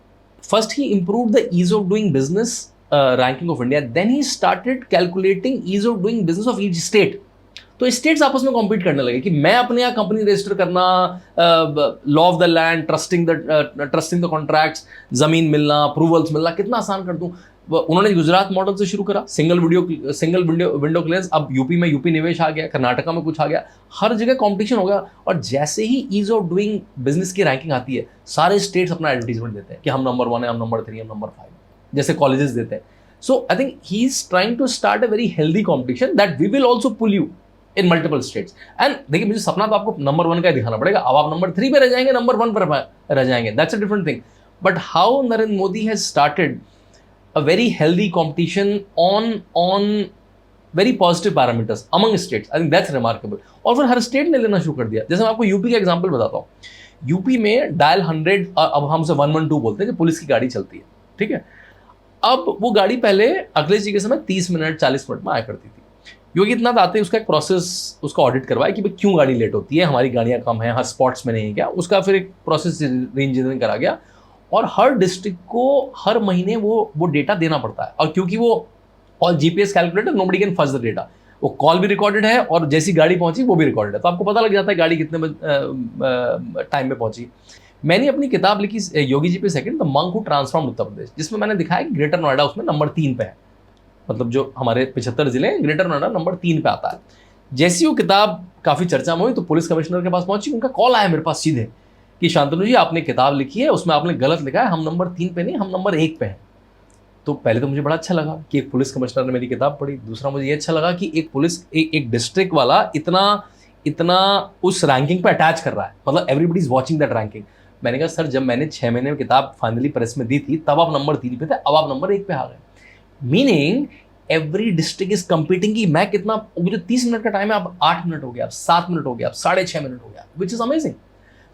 first he improve the ease of doing business ranking of India, then he started calculating ease of doing business of each state. तो स्टेट्स आपस में कॉम्पीट करने लगे कि मैं अपने यहाँ कंपनी रजिस्टर करना, law of the land, trusting the contracts, जमीन मिलना, अप्रूवल्स मिलना कितना आसान कर दूं। उन्होंने गुजरात मॉडल से शुरू करा, सिंगल विंडो क्लियरेंस। अब यूपी में यूपी निवेश आ गया, कर्नाटका में कुछ आ गया, हर जगह कंपटीशन हो गया। और जैसे ही ईज ऑफ डूइंग बिजनेस की रैंकिंग आती है, सारे स्टेट्स अपना एडवर्टीजमेंट देते हैं कि हम नंबर 1 है, हम नंबर 3, हम नंबर 5, जैसे कॉलेजेस देते हैं। So I think he is trying to start a very healthy competition that we will also pull you in multiple states. And देखिए, मुझे सपना तो आपको नंबर 1 का ही दिखाना पड़ेगा। अब आप नंबर 3 पे रह जाएंगे, नंबर 1 पर रह जाएंगे, that's a different thing. But how Narendra Modi has started a very healthy competition on very positive parameters among states, I think that's remarkable। और फिर हर स्टेट ने लेना शुरू कर दिया। जैसे मैं आपको यूपी का एग्जांपल बताता हूँ, यूपी में डायल 100, अब हम उसे 112 बोलते हैं, जो पुलिस की गाड़ी चलती है, ठीक है। अब वो गाड़ी पहले अखिलेश जी के समय 30 मिनट 40 मिनट में आया करती थी। योगी इतना आते हैं, उसका एक प्रोसेस, उसका ऑडिट करवाया कि भाई क्यों गाड़ी लेट होती है, हमारी गाड़ियाँ कम हैं, हर स्पॉट्स में नहीं है क्या, उसका फिर एक प्रोसेस री इंजीनियरिंग करा गया। और हर डिस्ट्रिक्ट को हर महीने वो डेटा देना पड़ता है। और क्योंकि वो all GPS calculator, nobody can first the data, वो कॉल भी रिकॉर्डेड है और जैसी गाड़ी पहुंची वो भी रिकॉर्डेड है, तो आपको पता लग जाता है गाड़ी कितने टाइम में पहुंची। मैंने अपनी किताब लिखी योगी जी पे second, the monk who transformed Uttar Pradesh, जिसमें मैंने दिखाया कि ग्रेटर नोएडा उसमें नंबर 3 पे है, मतलब जो हमारे 75 जिले हैं, ग्रेटर नोएडा नंबर 3 पे आता है। जैसी वो किताब काफ़ी चर्चा में हुई तो पुलिस कमिश्नर के पास पहुंची, उनका कॉल आया मेरे पास सीधे कि शांतनु जी, आपने किताब लिखी है, उसमें आपने गलत लिखा है, हम नंबर 3 पे नहीं, हम नंबर 1 पे हैं। तो पहले तो मुझे बड़ा अच्छा लगा कि एक पुलिस कमिश्नर ने मेरी किताब पढ़ी। दूसरा मुझे ये अच्छा लगा कि एक पुलिस एक डिस्ट्रिक्ट वाला इतना उस रैंकिंग पे अटैच कर रहा है, मतलब everybody is watching that ranking. मैंने कहा सर, जब मैंने 6 महीने में किताब फाइनली प्रेस में दी थी तब आप नंबर 3 पे थे, अब आप नंबर 1 पे आ गए। Meaning every district is competing कि मैं कितना, मुझे 30 मिनट का टाइम है, अब 8 मिनट हो गया, अब 7 मिनट हो गया, अब 6.5 मिनट हो गया, which is amazing.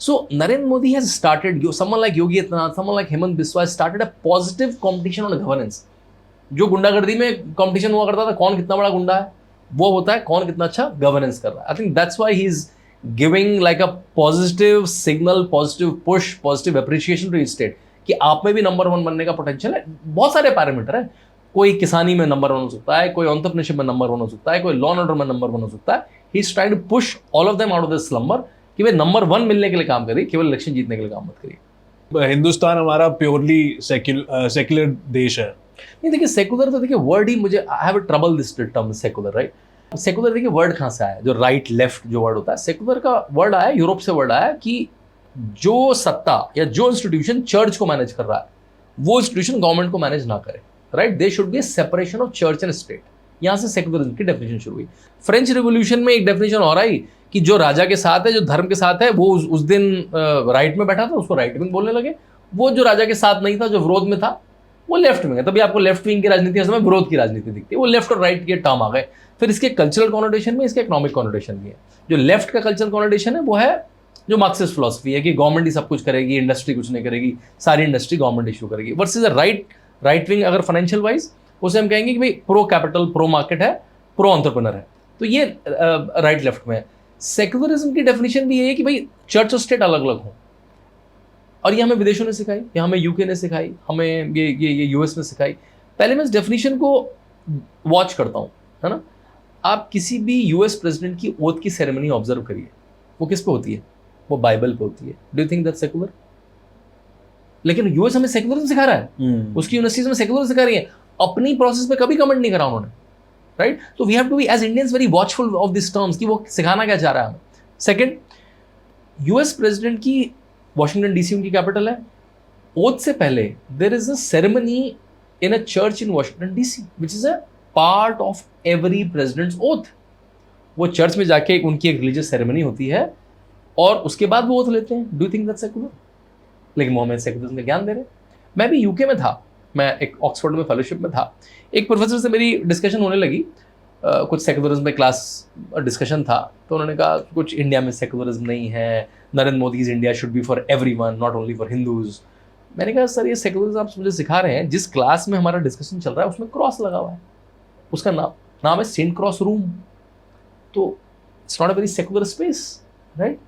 So Narendra Modi has started, someone like Yogi Adityanath, someone like Hemant Biswa has started a positive competition on governance। जो गुंडागर्दी में कंपटीशन हुआ करता था, कौन कितना बड़ा गुंडा है, वो होता है कौन कितना अच्छा गवर्नेंस कर रहा है। I think that's why he is giving like a positive signal, positive push, positive appreciation to state कि आप में भी नंबर 1 बनने का पोटेंशियल है। बहुत सारे पैरामीटर है, कोई किसानी में नंबर 1 हो सकता है, कोई एंटरप्रेन्योरशिप में नंबर 1 हो सकता है, कोई लॉ एंड ऑर्डर में नंबर 1 हो सकता है। He is trying to push all of them out of this slumber कि भाई नंबर 1 मिलने के लिए काम करिए, केवल इलेक्शन जीतने के लिए काम मत करिए। हिंदुस्तान हमारा प्योरली सेक्युलर देश है। नहीं देखिए, सेकुलर तो देखिए वर्ड ही मुझे, आई have a trouble this term secular, right. Secular देखिए वर्ड कहाँ से आया, जो राइट लेफ्ट जो वर्ड होता है, सेकुलर का वर्ड आया यूरोप से, वर्ड आया कि जो सत्ता या जो इंस्टीट्यूशन चर्च को मैनेज कर रहा है वो इंस्टीट्यूशन गवर्नमेंट को मैनेज ना करे, right. They should be separation of church and state. यहाँ से सेकुलरिज्म की डेफिनेशन शुरू हुई। फ्रेंच रेवोल्यूशन में एक डेफिनेशन और आई कि जो राजा के साथ है, जो धर्म के साथ है, वो उस दिन राइट में बैठा था, उसको राइट विंग बोलने लगे। वो जो राजा के साथ नहीं था, जो विरोध में था, वो लेफ्ट विंग है। तभी आपको लेफ्ट विंग की राजनीति समय विरोध की राजनीति दिखती है, वो लेफ्ट और राइट के टर्म आ गए। फिर इसके कल्चरल कॉनोटेशन में, इसके इकोनॉमिक कॉनोटेशन भी है। जो लेफ्ट का कल्चरल कॉनोटेशन है वो है जो मार्क्सिस्ट फिलॉसफी है कि गवर्नमेंट ही सब कुछ करेगी, इंडस्ट्री कुछ नहीं करेगी, सारी इंडस्ट्री गवर्नमेंट इशू करेगी। वर्सेस राइट विंग अगर फाइनेंशियल वाइज, उसे हम कहेंगे कि भाई प्रो कैपिटल, प्रो मार्केट है, प्रो एंटरप्रेन्योर है। तो ये राइट लेफ्ट में है। सेक्युलरिज्म की डेफिनेशन भी ये है कि भाई चर्च और स्टेट अलग अलग हो, और ये हमें विदेशों ने सिखाई, ये हमें यूके ने सिखाई, हमें ये यूएस ने सिखाई। पहले मैं इस डेफिनेशन को वॉच करता हूँ, है ना। आप किसी भी यूएस प्रेसिडेंट की ओथ की सेरेमनी ऑब्जर्व करिए, वो किस पे होती है, वो बाइबल पे होती है। Do you think that's secular? लेकिन यूएस हमें सेक्युलरिज्म सिखा रहा है, उसकी यूनिवर्सिटीज में सेक्युलरिज्म सिखा रही है, अपनी प्रोसेस पे कभी कमेंट नहीं करा उन्होंने, राइट। तो we have to be as Indians very watchful of this terms कि वो सिखाना क्या चाह रहा है हमें। सेकंड, यूएस प्रेसिडेंट की वॉशिंगटन डीसी उनकी कैपिटल है, ओथ से पहले there is a ceremony in a church in Washington DC which is a part of every president's oath. वो चर्च में जाके उनकी एक रिलीजियस सेरेमनी होती है और उसके बाद वो ओथ लेते हैं। Do you think that's secular? लेकिन वो हमें सेक्युलरिज्म का ज्ञान दे रहे हैं। मैं भी यूके में था, मैं एक ऑक्सफोर्ड में फेलोशिप में था, एक प्रोफेसर से मेरी डिस्कशन होने लगी, कुछ सेक्युलरिज्म में क्लास डिस्कशन था, तो उन्होंने कहा कुछ इंडिया में सेक्युलरिज्म नहीं है, Narendra Modi's India should be for everyone, not only for Hindus. मैंने कहा सर, ये सेक्युलरिज्म आप मुझे सिखा रहे हैं, जिस क्लास में हमारा डिस्कशन चल रहा है उसमें क्रॉस लगा हुआ है, उसका नाम है सेंट क्रॉस रूम, तो it's not a very secular space, right.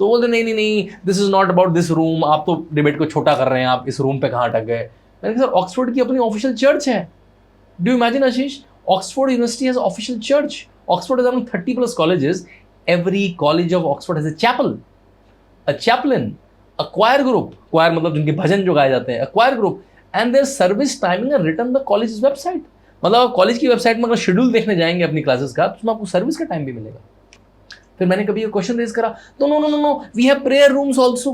तो बोलते नहीं, this is not about this room, आप तो डिबेट को छोटा कर रहे हैं, आप इस रूम पे कहाँ अटक गए। मैंने कहा सर, ऑक्सफोर्ड की अपनी ऑफिशियल चर्च है। Do you imagine Ashish, Oxford University has official church. Oxford has around 30+ colleges. Every college of Oxford has a chapel, a chaplain, a choir group. Choir मतलब जिनके भजन जो गाए जाते हैं, a choir group. And their service timing are written the college website. मतलब आप college की website में अगर शेड्यूल देखने जाएंगे अपनी क्लासेस का, तो उसमें आपको सर्विस का टाइम भी मिलेगा। फिर मैंने कभी ये क्वेश्चन रेज करा, तो no no no no we have prayer rooms also,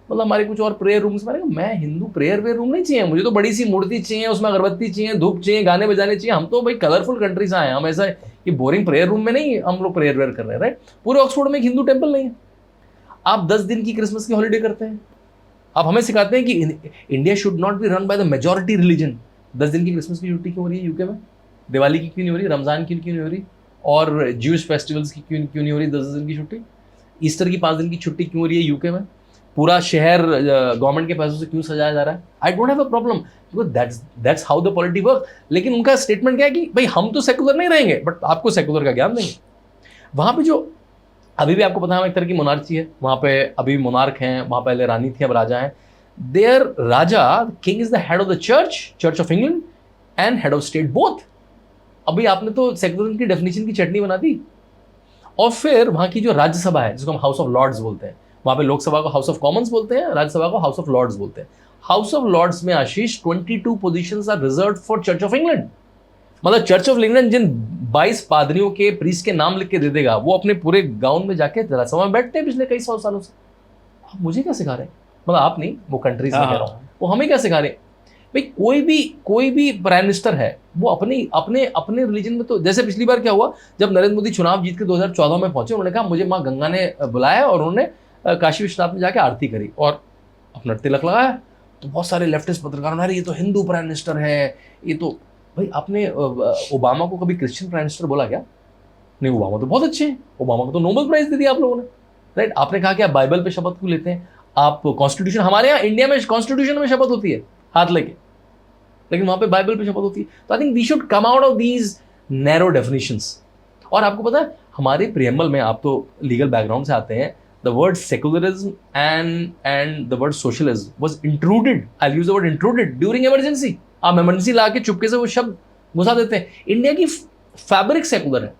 मतलब हमारे कुछ और प्रेयर रूम्स। मैंने कहा मैं हिंदू प्रेयर वेयर रूम नहीं चाहिए, मुझे तो बड़ी सी मूर्ति चाहिए, उसमें अगरबत्ती चाहिए, धूप चाहिए, गाने बजाने चाहिए। हम तो भाई कलरफुल कंट्री से आए हैं, हम ऐसा ये बोरिंग प्रेयर रूम में नहीं हम लोग प्रेयर वेयर कर रहे हैं, राइट। पूरे ऑक्सफोर्ड में एक हिंदू टेम्पल नहीं है। आप 10 दिन की क्रिसमस की हॉलीडे करते हैं, आप हमें सिखाते हैं कि India should not be run by the majority religion. 10 दिन की क्रिसमस की छुट्टी क्यों हो रही है यूके में, दिवाली की क्यों नहीं हो रही, रमजान की क्यों नहीं हो रही, और ज्यूश फेस्टिवल्स की क्यों नहीं हो रही 10 दिन की छुट्टी, ईस्टर की 5 दिन की छुट्टी क्यों हो रही है यूके में, पूरा शहर गवर्नमेंट के पैसों से क्यों सजाया जा रहा है। I don't have a problem, because that's how the polity work. लेकिन उनका स्टेटमेंट क्या है कि भाई हम तो सेकुलर नहीं रहेंगे, बट आपको सेकुलर का ज्ञान देंगे। वहाँ पे जो अभी भी आपको पता है एक तरह की मोनार्ची है, वहाँ पे अभी मोनार्क हैं, वहाँ पहले रानी थी, अब राजा हैं। There raja king is the head of the Church of England and head of state both. अभी आपने तो सेकुलरिज्म की डेफिनेशन की चटनी बना दी। और फिर वहाँ की जो राज्यसभा है, जिसको हम हाउस ऑफ लॉर्ड्स बोलते हैं, वहाँ पे लोकसभा को हाउस ऑफ कॉमन्स बोलते हैं, राज्यसभा को हाउस ऑफ लॉर्ड्स बोलते हैं। हाउस ऑफ लॉर्ड्स में Ashish 22 positions are reserved for Church of England. मतलब चर्च ऑफ इंग्लैंड जिन 22 पादरियों के प्रीस्ट के नाम लिख के दे देगा, वो अपने पूरे गांव में जाके राज्यसभा में बैठते हैं पिछले कई 100 सालों से। आप मुझे क्या सिखा रहे हैं, मतलब आप नहीं, वो कंट्रीज में कह रहा हूँ, वो हमें क्या सिखा रहे हैं। भाई कोई भी प्राइम मिनिस्टर है, वो अपने रिलीजन में, तो जैसे पिछली बार क्या हुआ, जब नरेंद्र मोदी चुनाव जीत के 2014 में पहुंचे, उन्होंने कहा मुझे माँ गंगा ने बुलाया और उन्होंने काशी विश्वनाथ में जाके आरती करी और अपना तिलक लगाया। तो बहुत सारे लेफ्टिस्ट पत्रकारों ने, ये तो हिंदू प्राइम मिनिस्टर है, ये तो। भाई आपने ओबामा को कभी क्रिश्चियन प्राइम मिनिस्टर बोला क्या? नहीं, ओबामा तो बहुत अच्छे हैं, ओबामा को तो नोबेल प्राइज दे दिया आप लोगों ने, राइट। आपने कहा कि आप बाइबल पे शपथ क्यों लेते हैं, आप कॉन्स्टिट्यूशन, हमारे यहाँ इंडिया में कॉन्स्टिट्यूशन में शपथ होती है हाथ लेके, लेकिन वहां पे बाइबल पे शपथ होती है। तो I think we should come out of these narrow definitions. और आपको पता है हमारे प्रियम्बल में, आप तो लीगल बैकग्राउंड से आते हैं, the word secularism and the word socialism was intruded, I'll use the word intruded, during emergency। आप इमरजेंसी ला के चुपके से वो शब्द घुसा देते हैं। इंडिया की फैब्रिक सेकुलर है।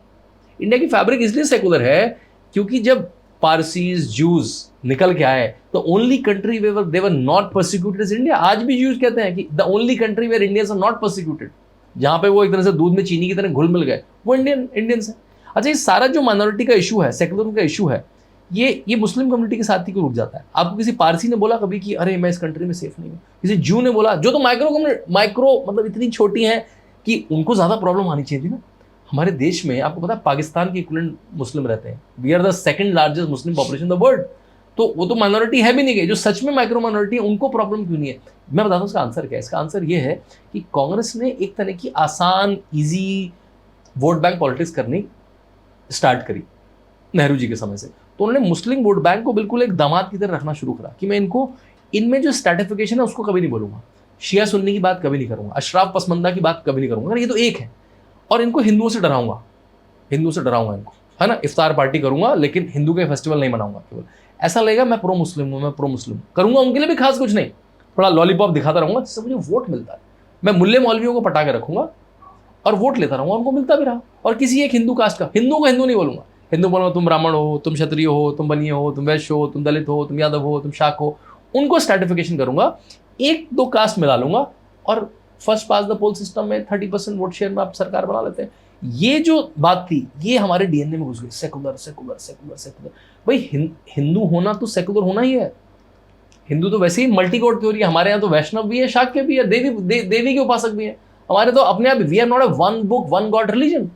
इंडिया की फैब्रिक इसलिए सेकुलर है क्योंकि जब पारसीज जूस निकल के आए, तो only country where they were not persecuted is India. आज भी जूस कहते हैं कि the only country where Indians are not persecuted, जहां पे वो एक तरह से दूध में चीनी की तरह घुल मिल गए, वो इंडियंस है। अच्छा, ये सारा जो माइनॉरिटी का इशू है, सेकुलर का इशू है, ये मुस्लिम कम्युनिटी के साथ ही रुक जाता है। आपको किसी पारसी ने बोला कभी कि अरे मैं इस कंट्री में सेफ नहीं हूँ, किसी जू ने बोला, जो तो माइक्रो मतलब इतनी छोटी हैं कि उनको ज़्यादा प्रॉब्लम आनी चाहिए थी ना। हमारे देश में आपको पता है पाकिस्तान के इक्विवेलेंट मुस्लिम रहते हैं, we are the second largest Muslim population the world. तो वो तो माइनॉरिटी है भी नहीं गई, जो सच में माइक्रो माइनॉरिटी है उनको प्रॉब्लम क्यों नहीं है? मैं बताता हूँ उसका आंसर क्या है। इसका आंसर ये है कि कांग्रेस ने एक तरह की आसान ईजी वोट बैंक पॉलिटिक्स करनी स्टार्ट करी नेहरू जी के समय से। तो उन्होंने मुस्लिम वोट बैंक को बिल्कुल एक दामाद की तरह रखना शुरू करा कि मैं इनको, इनमें जो स्ट्रैटिफिकेशन है उसको कभी नहीं बोलूंगा, शिया सुन्नी की बात कभी नहीं करूंगा, अशराफ पसमंदा की बात कभी नहीं करूंगा, ये तो एक है। और इनको हिंदुओं से डराऊंगा इनको, है ना। इफ्तार पार्टी करूंगा लेकिन हिंदू के फेस्टिवल नहीं मनाऊंगा। केवल ऐसा लगेगा मैं प्रो मुस्लिम हूँ, मैं प्रो मुस्लिम करूंगा, उनके लिए भी खास कुछ नहीं, थोड़ा लॉलीपॉप दिखाता रहूंगा जिससे मुझे वोट मिलता है। मैं मुल्ले मौलवियों को पटा के रखूंगा और वोट लेता रहूंगा, उनको मिलता भी रहा। और किसी एक हिंदू कास्ट का, हिंदू को हिंदू नहीं बोलूंगा, हिंदू बोलूंगा तुम ब्राह्मण हो, तुम क्षत्रिय हो, तुम बनिए हो, तुम वैश्य हो, तुम दलित हो, तुम यादव हो, तुम शाक हो, उनको स्ट्रैटिफिकेशन करूंगा, 1-2 कास्ट मिला लूंगा और first past the pole system में 30% वोट शेयर में आप सरकार बना लेते हैं। ये जो बात थी ये हमारे डीएनए में घुस गई, सेकुलर। भाई हिंदू होना तो सेकुलर होना ही है। हिंदू तो वैसे ही मल्टी गॉड थ्योरी, हमारे यहाँ तो वैष्णव भी है, शाक्य भी है, देवी के उपासक भी है। हमारे तो अपने आप, we are not a one book one god religion.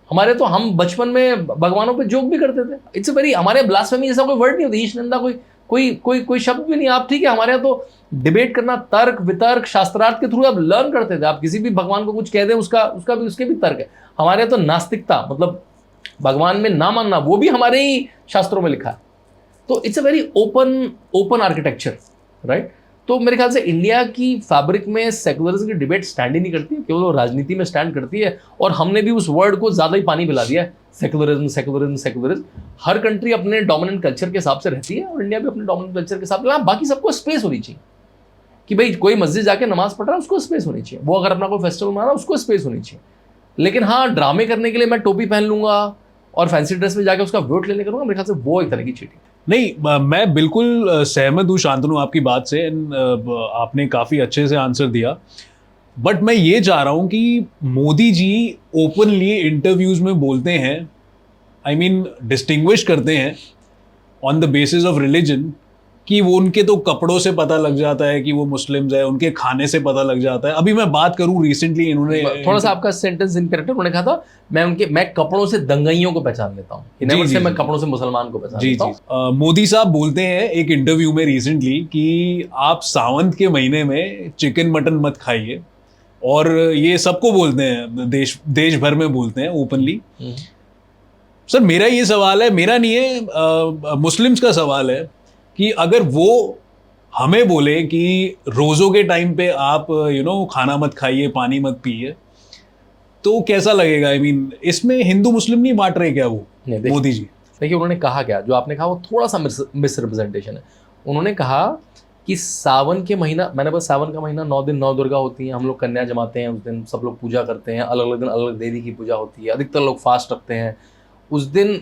हमारे तो, हम बचपन में भगवानों पे जोक भी करते थे। इट्स अ वेरी, हमारे ब्लास्फेमी जैसा कोई वर्ड नहीं होता, ईश निंदा कोई शब्द भी नहीं। आप ठीक है, हमारे यहाँ तो डिबेट करना, तर्क वितर्क शास्त्रार्थ के थ्रू आप लर्न करते थे। आप किसी भी भगवान को कुछ कह दें, उसके भी तर्क है। हमारे यहाँ तो नास्तिकता, मतलब भगवान में ना मानना, वो भी हमारे ही शास्त्रों में लिखा है। तो it's a very open architecture, right. तो मेरे ख्याल से इंडिया की फैब्रिक में सेकुलरिज्म की डिबेट स्टैंड ही नहीं करती है, केवल वो राजनीति में स्टैंड करती है। और हमने भी उस वर्ड को ज़्यादा ही पानी पिला दिया है, सेकुलरिज्म। हर कंट्री अपने डोमिनेंट कल्चर के हिसाब से रहती है और इंडिया भी अपने डोमिनेंट कल्चर के हिसाब से। बाकी सबको स्पेस होनी चाहिए कि भाई कोई मस्जिद जाके नमाज पढ़ रहा है, उसको स्पेस होनी चाहिए। वो अगर अपना कोई फेस्टिवल मना रहा है, उसको स्पेस होनी चाहिए। लेकिन हाँ, ड्रामे करने के लिए मैं टोपी पहन लूंगा और फैंसी ड्रेस में जाके उसका वोट लेने करूंगा, मेरे ख्याल से वो एक तरह की चीटिंग है। नहीं, मैं बिल्कुल सहमत हूँ शांतनु आपकी बात से। and, आपने काफ़ी अच्छे से आंसर दिया। बट मैं ये चाह रहा हूँ कि मोदी जी ओपनली इंटरव्यूज में बोलते हैं, आई मीन डिस्टिंग्विश करते हैं on the basis of religion, कि वो उनके तो कपड़ों से पता लग जाता है कि वो मुस्लिम्स है, उनके खाने से पता लग जाता है। अभी मैं बात करूं रिसेंटली इन्होंने थोड़ा सा आपका सेंटेंस इनकरेक्ट है। उन्होंने कहा था मैं कपड़ों से दंगाइयों को पहचान लेता हूँ, मैं कपड़ों से मुसलमान को पहचान लेता हूँ। मोदी साहब बोलते हैं एक इंटरव्यू में रिसेंटली कि आप सावंत के महीने में चिकन मटन मत खाइए, और ये सबको बोलते हैं, देश भर में बोलते हैं ओपनली। सर मेरा ये सवाल है, मेरा नहीं है, मुस्लिम्स का सवाल है कि अगर वो हमें बोले कि रोज़ों के टाइम पे आप खाना मत खाइए, पानी मत पिए, तो कैसा लगेगा? आई मीन इसमें हिंदू मुस्लिम नहीं बांट रहे क्या वो मोदी जी? देखिए उन्होंने कहा क्या, जो आपने कहा वो थोड़ा सा मिसरिप्रेजेंटेशन है। उन्होंने कहा कि सावन के महीना, मैंने बस सावन का महीना 9 दिन 9 दुर्गा होती हैं, हम लोग कन्या जमाते हैं, उस दिन सब लोग पूजा करते हैं, अलग अलग दिन अलग अलग देवी की पूजा होती है, अधिकतर लोग फास्ट रखते हैं उस दिन।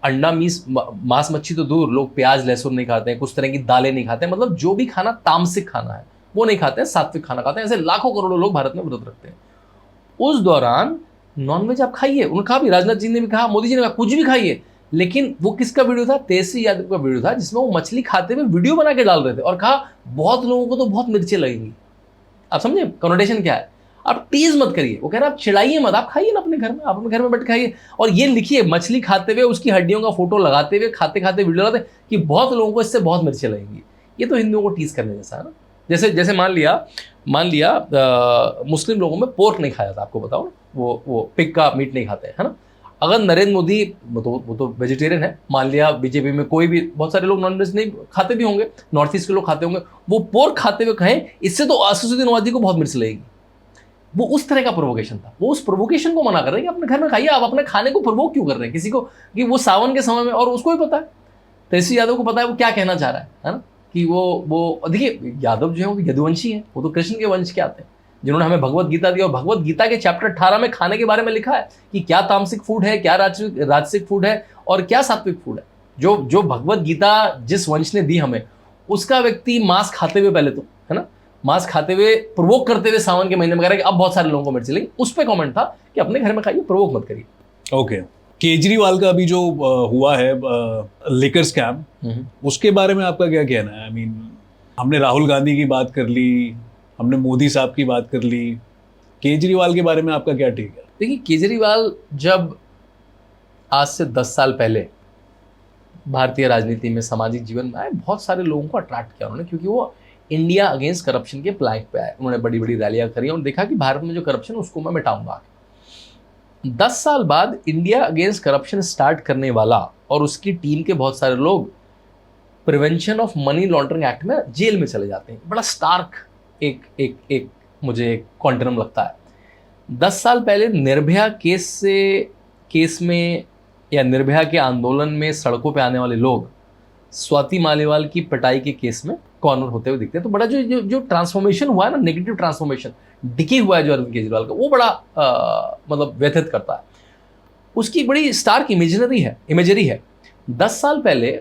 अंडा मांस मच्छी तो दूर, लोग प्याज लहसुन नहीं खाते हैं, कुछ तरह की दालें नहीं खाते हैं, मतलब जो भी खाना तामसिक खाना है वो नहीं खाते हैं, सात्विक खाना खाते हैं। ऐसे लाखों करोड़ों लोग भारत में व्रत रखते हैं। उस दौरान नॉनवेज आप खाइए, उन्होंने कहा भी, राजनाथ जी ने भी कहा, मोदी जी ने कहा कुछ भी खाइए, लेकिन वो किसका वीडियो था? तेजस्वी यादव का वीडियो था, जिसमें वो मछली खाते हुए वीडियो बना के डाल रहे थे और कहा बहुत लोगों को तो बहुत मिर्चें लगेंगी। आप समझे कनोटेशन क्या है? आप टीज मत करिए, वो कह रहा है आप चिढ़ाइए मत, आप खाइए ना अपने घर में, आप अपने घर में बैठ खाइए, और ये लिखिए मछली खाते हुए उसकी हड्डियों का फोटो लगाते हुए खाते खाते वीडियो लगाते कि बहुत लोगों को इससे बहुत मिर्चें लगेंगी। ये तो हिंदुओं को टीज करने जैसा है ना। जैसे मान लिया मुस्लिम लोगों में पोर्क नहीं खाया था, आपको बताओ ना, वो पिग का मीट नहीं खाते हैं, है ना। अगर नरेंद्र मोदी, वो तो वेजिटेरियन है, मान लिया बीजेपी में कोई भी, बहुत सारे लोग नॉनवेज नहीं खाते भी होंगे, नॉर्थ ईस्ट के लोग खाते होंगे, वो पोर्क खाते हुए कहें इससे तो असदुद्दीन ओवैसी को बहुत मिर्च लगेगी। वो उस तरह का प्रोवोकेशन था, वो उस प्रोवोकेशन को मना कर रहे हैं कि अपने घर में खाइए। आप अपने खाने को प्रोवोक क्यों कर रहे हैं किसी को, कि वो सावन के समय में, और उसको भी पता है, तेजस्वी यादव को पता है वो क्या कहना चाह रहा है ना, कि वो देखिए यादव जो है वो यदुवंशी है, वो तो कृष्ण के वंश के आते हैं, जिन्होंने हमें भगवत गीता दी, और भगवत गीता के चैप्टर 18 में खाने के बारे में लिखा है कि क्या तामसिक फूड है, क्या राजसिक फूड है, और क्या सात्विक फूड है। जो भगवत गीता जिस वंश ने दी हमें, उसका व्यक्ति मांस खाते हुए, पहले तो है ना, मांस खाते हुए प्रोवोक करते हुए सावन के महीने में कह रहा है कि अब बहुत सारे लोगों को मिर्च लगी, उस पर कमेंट था कि अपने घर में खाइए, प्रोवोक मत करिए। ओके, केजरीवाल का अभी जो हुआ है लिकर स्कैम, उसके बारे में आपका क्या कहना है? आई मीन हमने राहुल गांधी की बात कर ली, हमने मोदी साहब की बात कर ली, केजरीवाल के बारे में आपका क्या ठीक है? देखिए केजरीवाल जब आज से 10 साल पहले भारतीय राजनीति में, सामाजिक जीवन में आए, बहुत सारे लोगों को अट्रैक्ट किया उन्होंने, क्योंकि वो इंडिया अगेंस्ट करप्शन के प्लैंक पे आए। उन्होंने बड़ी बड़ी रैलियां करी और देखा कि भारत में जो करप्शन है उसको मैं मिटाऊंगा। 10 साल बाद इंडिया अगेंस्ट करप्शन स्टार्ट करने वाला और उसकी टीम के बहुत सारे लोग prevention of money laundering act में जेल में चले जाते हैं। बड़ा स्टार्क एक मुझे क्वांटम लगता है। 10 साल पहले निर्भया केस में या निर्भया के आंदोलन में सड़कों पे आने वाले लोग स्वाति मालीवाल की पिटाई के केस में कॉर्नर होते हुए दिखते हैं। तो बड़ा जो ट्रांसफॉर्मेशन हुआ है ना, नेगेटिव ट्रांसफॉर्मेशन डिके हुआ है जो अरविंद केजरीवाल का, वो बड़ा मतलब व्यथित करता है। उसकी बड़ी स्टार्क इमेजरी है। 10 साल पहले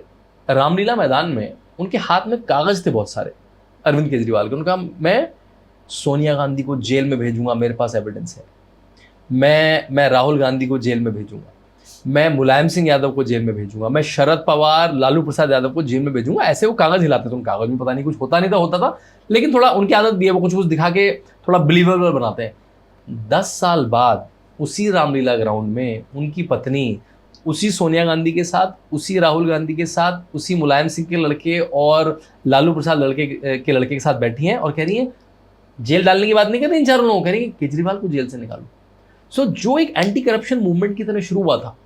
रामलीला मैदान में उनके हाथ में कागज थे बहुत सारे अरविंद केजरीवाल के। उनका मैं सोनिया गांधी को जेल में भेजूंगा, मेरे पास एविडेंस है, मैं राहुल गांधी को जेल में भेजूंगा, मैं मुलायम सिंह यादव को जेल में भेजूंगा, मैं शरद पवार, लालू प्रसाद यादव को जेल में भेजूंगा। ऐसे वो कागज हिलाते थे। उन कागज में पता नहीं कुछ होता नहीं था, होता था, लेकिन थोड़ा उनकी आदत भी है, वो कुछ दिखा के थोड़ा बिलीवेबल बनाते हैं। 10 साल बाद उसी रामलीला ग्राउंड में उनकी पत्नी उसी सोनिया गांधी के साथ, उसी राहुल गांधी के साथ, उसी मुलायम सिंह के लड़के और लालू प्रसाद के लड़के के साथ बैठी हैं और कह रही हैं, जेल डालने की बात नहीं कर रही इन चारों लोगों, कह रही है केजरीवाल को जेल से निकालो। सो जो एक एंटी करप्शन मूवमेंट की तरह शुरू हुआ था,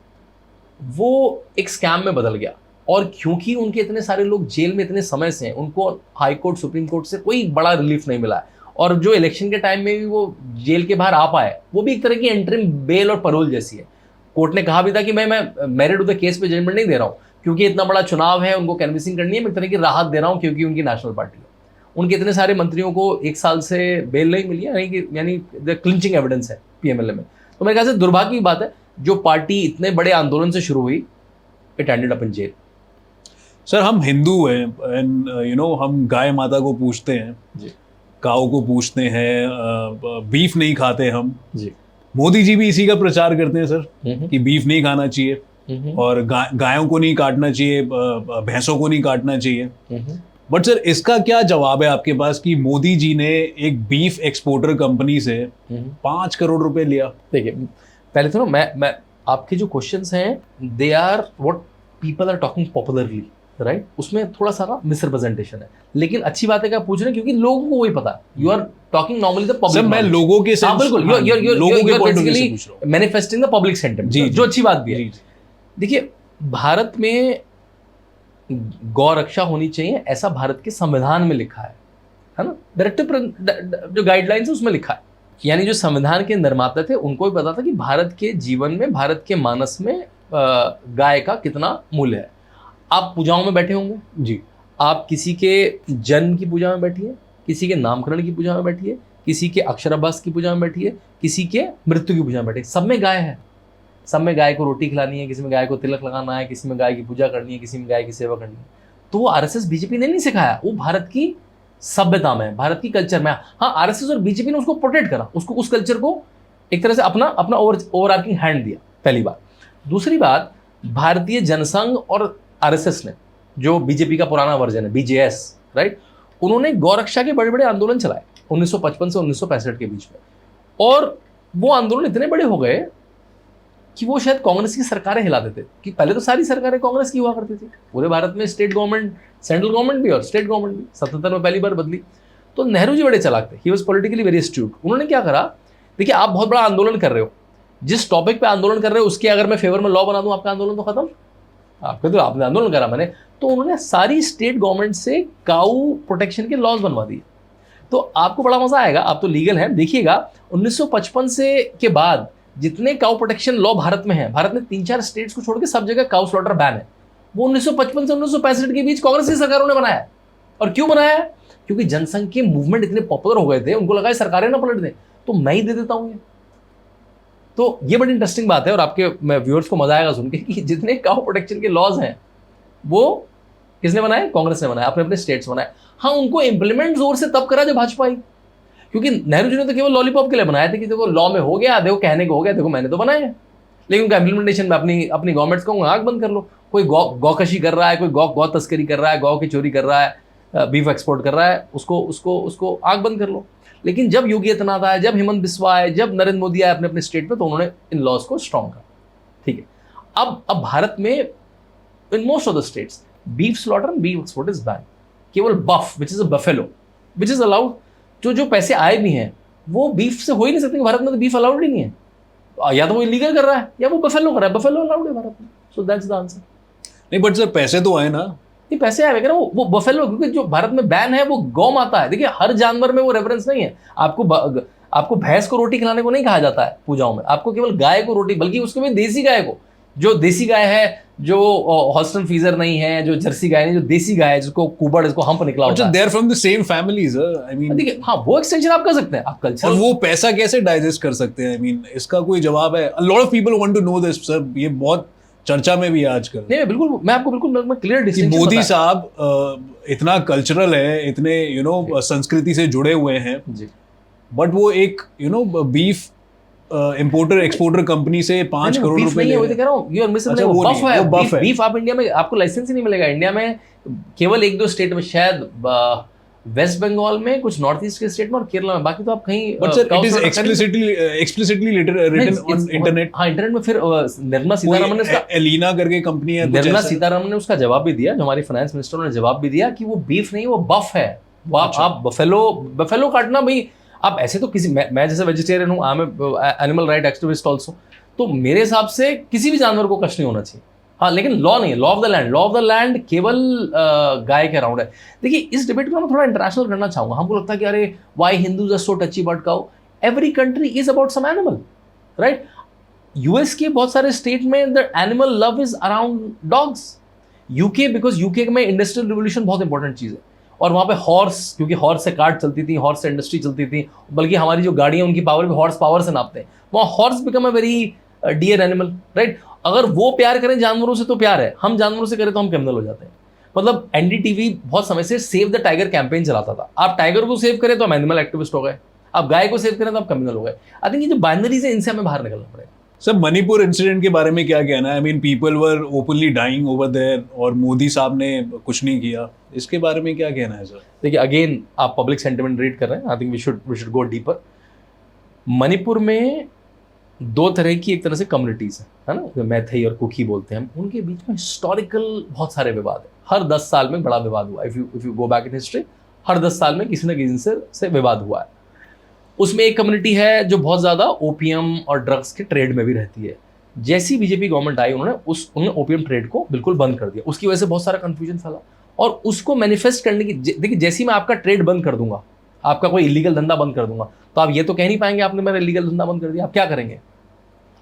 वो एक स्कैम में बदल गया। और क्योंकि उनके इतने सारे लोग जेल में इतने समय से हैं, उनको हाई कोर्ट, सुप्रीम कोर्ट से कोई बड़ा रिलीफ नहीं मिला है। और जो इलेक्शन के टाइम में भी वो जेल के बाहर आ पाए, वो भी एक तरह की एंट्रिम बेल और परोल जैसी है। कोर्ट ने कहा भी था कि मैं मेरिट ऑफ द केस पे जजमेंट नहीं दे रहा हूँ, क्योंकि इतना बड़ा चुनाव है, उनको कैनवसिंग करनी है, मैं एक तरह की राहत दे रहा हूँ क्योंकि उनकी नेशनल पार्टी है। उनके इतने सारे मंत्रियों को 1 साल से बेल नहीं मिली है, यानी क्लिंचिंग एविडेंस है पीएमएलए में। तो मेरे ख्याल से दुर्भाग्य की बात है, जो पार्टी इतने बड़े आंदोलन से शुरू हुई, it ended up in jail. Sir हम हिंदू हैं एंड हम गाय माता को पूजते हैं, जी काऊ को पूजते हैं, बीफ नहीं खाते हम। जी। मोदी जी भी इसी का प्रचार करते हैं सर कि बीफ नहीं खाना चाहिए और गायों को नहीं काटना चाहिए, भैंसों को नहीं काटना चाहिए। बट सर इसका क्या जवाब है आपके पास कि मोदी जी ने एक बीफ एक्सपोर्टर कंपनी से 5 करोड़ रुपए लिया? देखिए, पहले तो ना मैं आपके जो क्वेश्चंस हैं they are what people are talking popularly, right? उसमें थोड़ा सा ना मिसरिप्रेजेंटेशन है, लेकिन अच्छी बात है कि आप पूछ रहे हैं क्योंकि लोगों को वही पता है। You are talking normally the public. Sir मैं लोगों के हाँ बिल्कुल, लोगों के पॉइंट ऑफ व्यू से पूछ रहा हूं, मैनिफेस्टिंग द पब्लिक सेंटिमेंट, जो अच्छी बात भी है। देखिए, भारत में गौ रक्षा होनी चाहिए, ऐसा भारत के संविधान में लिखा है ना? डायरेक्टिव जो गाइडलाइंस है उसमें लिखा है। यानी जो संविधान के निर्माता थे उनको भी पता था कि भारत के जीवन में, भारत के मानस में गाय का कितना मूल्य है। आप पूजाओं में बैठे होंगे जी, आप किसी के जन्म की पूजा में बैठिए, किसी के नामकरण की पूजा में बैठिए, किसी के अक्षराभ्यास की पूजा में बैठिए, किसी के मृत्यु की पूजा में बैठिए, सब में गाय है। सब में गाय को रोटी खिलानी है, किसी में गाय को तिलक लगाना है, किसी में गाय की पूजा करनी है, किसी में गाय की सेवा करनी है। तो वो आरएसएस बीजेपी ने नहीं सिखाया, वो भारत की सभ्यता में, भारत की कल्चर में। हाँ, आरएसएस और बीजेपी ने उसको प्रोटेक्ट करा, उसको उस कल्चर को एक तरह से अपना ओवरआर्किंग हैंड दिया, पहली बात। दूसरी बात, भारतीय जनसंघ और आरएसएस ने, जो बीजेपी का पुराना वर्जन है बीजेएस, राइट, उन्होंने गौरक्षा के बड़े बड़े आंदोलन चलाए 1955 से 1965 के बीच में, और वो आंदोलन इतने बड़े हो गए कि वो शायद कांग्रेस की सरकारें हिला देते। कि पहले तो सारी सरकारें कांग्रेस की हुआ करती थी पूरे भारत में, स्टेट गवर्नमेंट, सेंट्रल गवर्नमेंट भी और स्टेट गवर्नमेंट भी। 77 में पहली बार बदली। तो नेहरू जी बड़े चालाक थे, he was politically very astute. उन्होंने क्या करा, देखिए आप बहुत बड़ा आंदोलन कर रहे हो, जिस टॉपिक पे आंदोलन कर रहे हो उसके अगर मैं फेवर में लॉ बना दूं, आपका आंदोलन तो खत्म। आपने आंदोलन करा मैंने, तो उन्होंने सारी स्टेट गवर्नमेंट से काऊ प्रोटेक्शन के लॉज बनवा दिए। तो आपको बड़ा मजा आएगा, आप तो लीगल हैं, देखिएगा 1955 से के बाद जितने काउ प्रोटेक्शन लॉ भारत में है, भारत में 3-4 स्टेट्स को छोड़ के सब जगह काउ स्लॉटर बैन है। वो 1955 से 1965 के बीच कांग्रेस की सरकारों ने बनाया। और क्यों बनाया है? क्योंकि जनसंघ के मूवमेंट इतने पॉपुलर हो गए थे, उनको लगा सरकारें ना पलट दें, तो मैं ही दे देता हूं ये। तो ये बड़ी इंटरेस्टिंग बात है, और आपके व्यूअर्स को मजा आएगा सुन के कि जितने काउ प्रोटेक्शन के लॉज हैं वो किसने बनाए? कांग्रेस ने बनाया, अपने अपने स्टेट्स बनाए। हाँ, उनको इंप्लीमेंट जोर से तब करा जब भाजपा आई, क्योंकि नेहरू जी ने तो केवल लॉलीपॉप के लिए बनाए थे कि देखो लॉ में हो गया, देखो कहने को हो गया, देखो मैंने तो बनाए हैं। लेकिन उनका इम्प्लीमेंटेशन में अपनी गवर्नमेंट्स को आग बंद कर लो। कोई गौकशी कर रहा है, कोई गौ तस्करी कर रहा है, गौ की चोरी कर रहा है, बीफ एक्सपोर्ट कर रहा है, उसको आग बंद कर लो। लेकिन जब योगी आदित्यनाथ आए, जब हेमंत बिस्वा आए, जब नरेंद्र मोदी आए अपने अपने स्टेट पे, तो उन्होंने इन लॉज को स्ट्रॉन्ग करा। ठीक है, अब भारत में in most of the states beef slaughter and beef export is ban. केवल buff which is a buffalo which is allowed, जो पैसे आए भी हैं वो बीफ से हो ही नहीं सकते। भारत में तो बीफ अलाउड ही नहीं है, या तो वो इलीगल कर रहा है या वो बफेलो कर रहा है। बफेलो अलाउड है भारत में, सो दैट्स द आंसर। नहीं बट सर पैसे तो आए ना? नहीं, पैसे आए वगैरह, वो बफेलो, क्योंकि जो भारत में बैन है वो गौ माता है। देखिए हर जानवर में वो रेफरेंस नहीं है। आपको भैंस को रोटी खिलाने को नहीं कहा जाता है पूजाओं में, आपको केवल गाय को रोटी, बल्कि उसके में देसी गाय को, जो देसी गाय है, जो हॉस्टन फीजर नहीं है, जो जर्सी गाय नहीं, जो देसी गाय है, जिसको कुबड़, जिसको हम्प निकला होता है। They are from the same families, I mean, देखिए हाँ, वो एक्सटेंशन आप कर सकते हैं, आप कल्चर। और वो पैसा कैसे डाइजेस्ट कर सकते हैं? I mean, इसका कोई जवाब है? A lot of people want to know this, sir. ये बहुत चर्चा में भी है आजकल। नहीं, बिल्कुल, मैं आपको बिल्कुल क्लियर डिस्टिंक्शन, मोदी साहब इतना कल्चरल है, इतने संस्कृति से जुड़े हुए हैं जी, बट वो एक बीफ इंपोर्टर एक्सपोर्टर कंपनी से 5 करोड़ रुपए ले रहे हैं। बीफ आप इंडिया में, आपको लाइसेंस ही नहीं मिलेगा इंडिया में। केवल 1-2 स्टेट में, शायद वेस्ट बंगाल में, कुछ नॉर्थ ईस्ट के स्टेट में और केरला में, बाकी तो आप कहीं। But sir it is explicitly written on internet. हाँ, इंटरनेट में। फिर निर्मला सीतारमण ने उसका, एलिना करके कंपनी है, निर्मला सीतारमण ने उसका जवाब भी दिया, जो हमारी फाइनेंस मिनिस्टर ने जवाब भी दिया कि वो बीफ नहीं, वो बफ है। वो आप बफेलो काटना भाई, आप ऐसे तो किसी, मैं जैसे वेजिटेरियन हूँ, I am animal right activist also, तो मेरे हिसाब से किसी भी जानवर को कष्ट नहीं होना चाहिए। हाँ, लेकिन लॉ नहीं है, लॉ ऑफ द लैंड केवल गाय के अराउंड है। देखिए इस डिबेट को मैं थोड़ा इंटरनेशनल करना चाहूंगा। हमको लगता है कि अरे why Hindus are so touchy about cow, every country is about some animal, right? US के बहुत सारे स्टेट में the animal love is around dogs. UK, because UK में इंडस्ट्रियल रिवोल्यूशन बहुत इंपॉर्टेंट चीज है, और वहाँ पे हॉर्स, क्योंकि हॉर्स से कार्ट चलती थी, हॉर्स से इंडस्ट्री चलती थी, बल्कि हमारी जो गाड़ियाँ उनकी पावर भी हॉर्स पावर से नापते हैं। वहाँ horse become a very dear animal, right? अगर वो प्यार करें जानवरों से तो प्यार है, हम जानवरों से करें तो हम क्रिमिनल हो जाते हैं। मतलब एनडीटीवी बहुत समय से सेव द टाइगर कैंपेन चलाता था। आप टाइगर को सेव करें तो हम एनिमल एक्टिविस्ट हो गए, आप गाय को सेव करें तो आप कम्युनल हो गए। आई थिंक ये जो बाइनरीज है इनसे हमें बाहर निकलना पड़ेगा। सर, मणिपुर इंसिडेंट के बारे में क्या कहना है? I mean people were openly dying over there और मोदी साहब ने कुछ नहीं किया, इसके बारे में क्या कहना है सर? देखिए, अगेन आप पब्लिक सेंटिमेंट रीड कर रहे हैं, I think we should go deeper. Manipur में दो तरह की एक तरह से कम्युनिटीज है ना, जो मैथई और कुकी बोलते हैं हम, उनके बीच में हिस्टोरिकल बहुत सारे विवाद है। हर 10 साल में बड़ा विवाद हुआ। If you go back in history, हर 10 साल में किसी न किसी से विवाद हुआ है। उसमें एक कम्युनिटी है जो बहुत ज़्यादा ओपियम और ड्रग्स के ट्रेड में भी रहती है। जैसी बीजेपी गवर्नमेंट आई उन्होंने ओपियम ट्रेड को बिल्कुल बंद कर दिया। उसकी वजह से बहुत सारा कन्फ्यूजन फैला और उसको मैनिफेस्ट करने की, देखिए जैसे ही मैं आपका ट्रेड बंद कर दूंगा, आपका कोई इलीगल धंधा बंद कर दूंगा, तो आप ये तो कह नहीं पाएंगे आपने मेरा इलीगल धंधा बंद कर दिया। आप क्या करेंगे?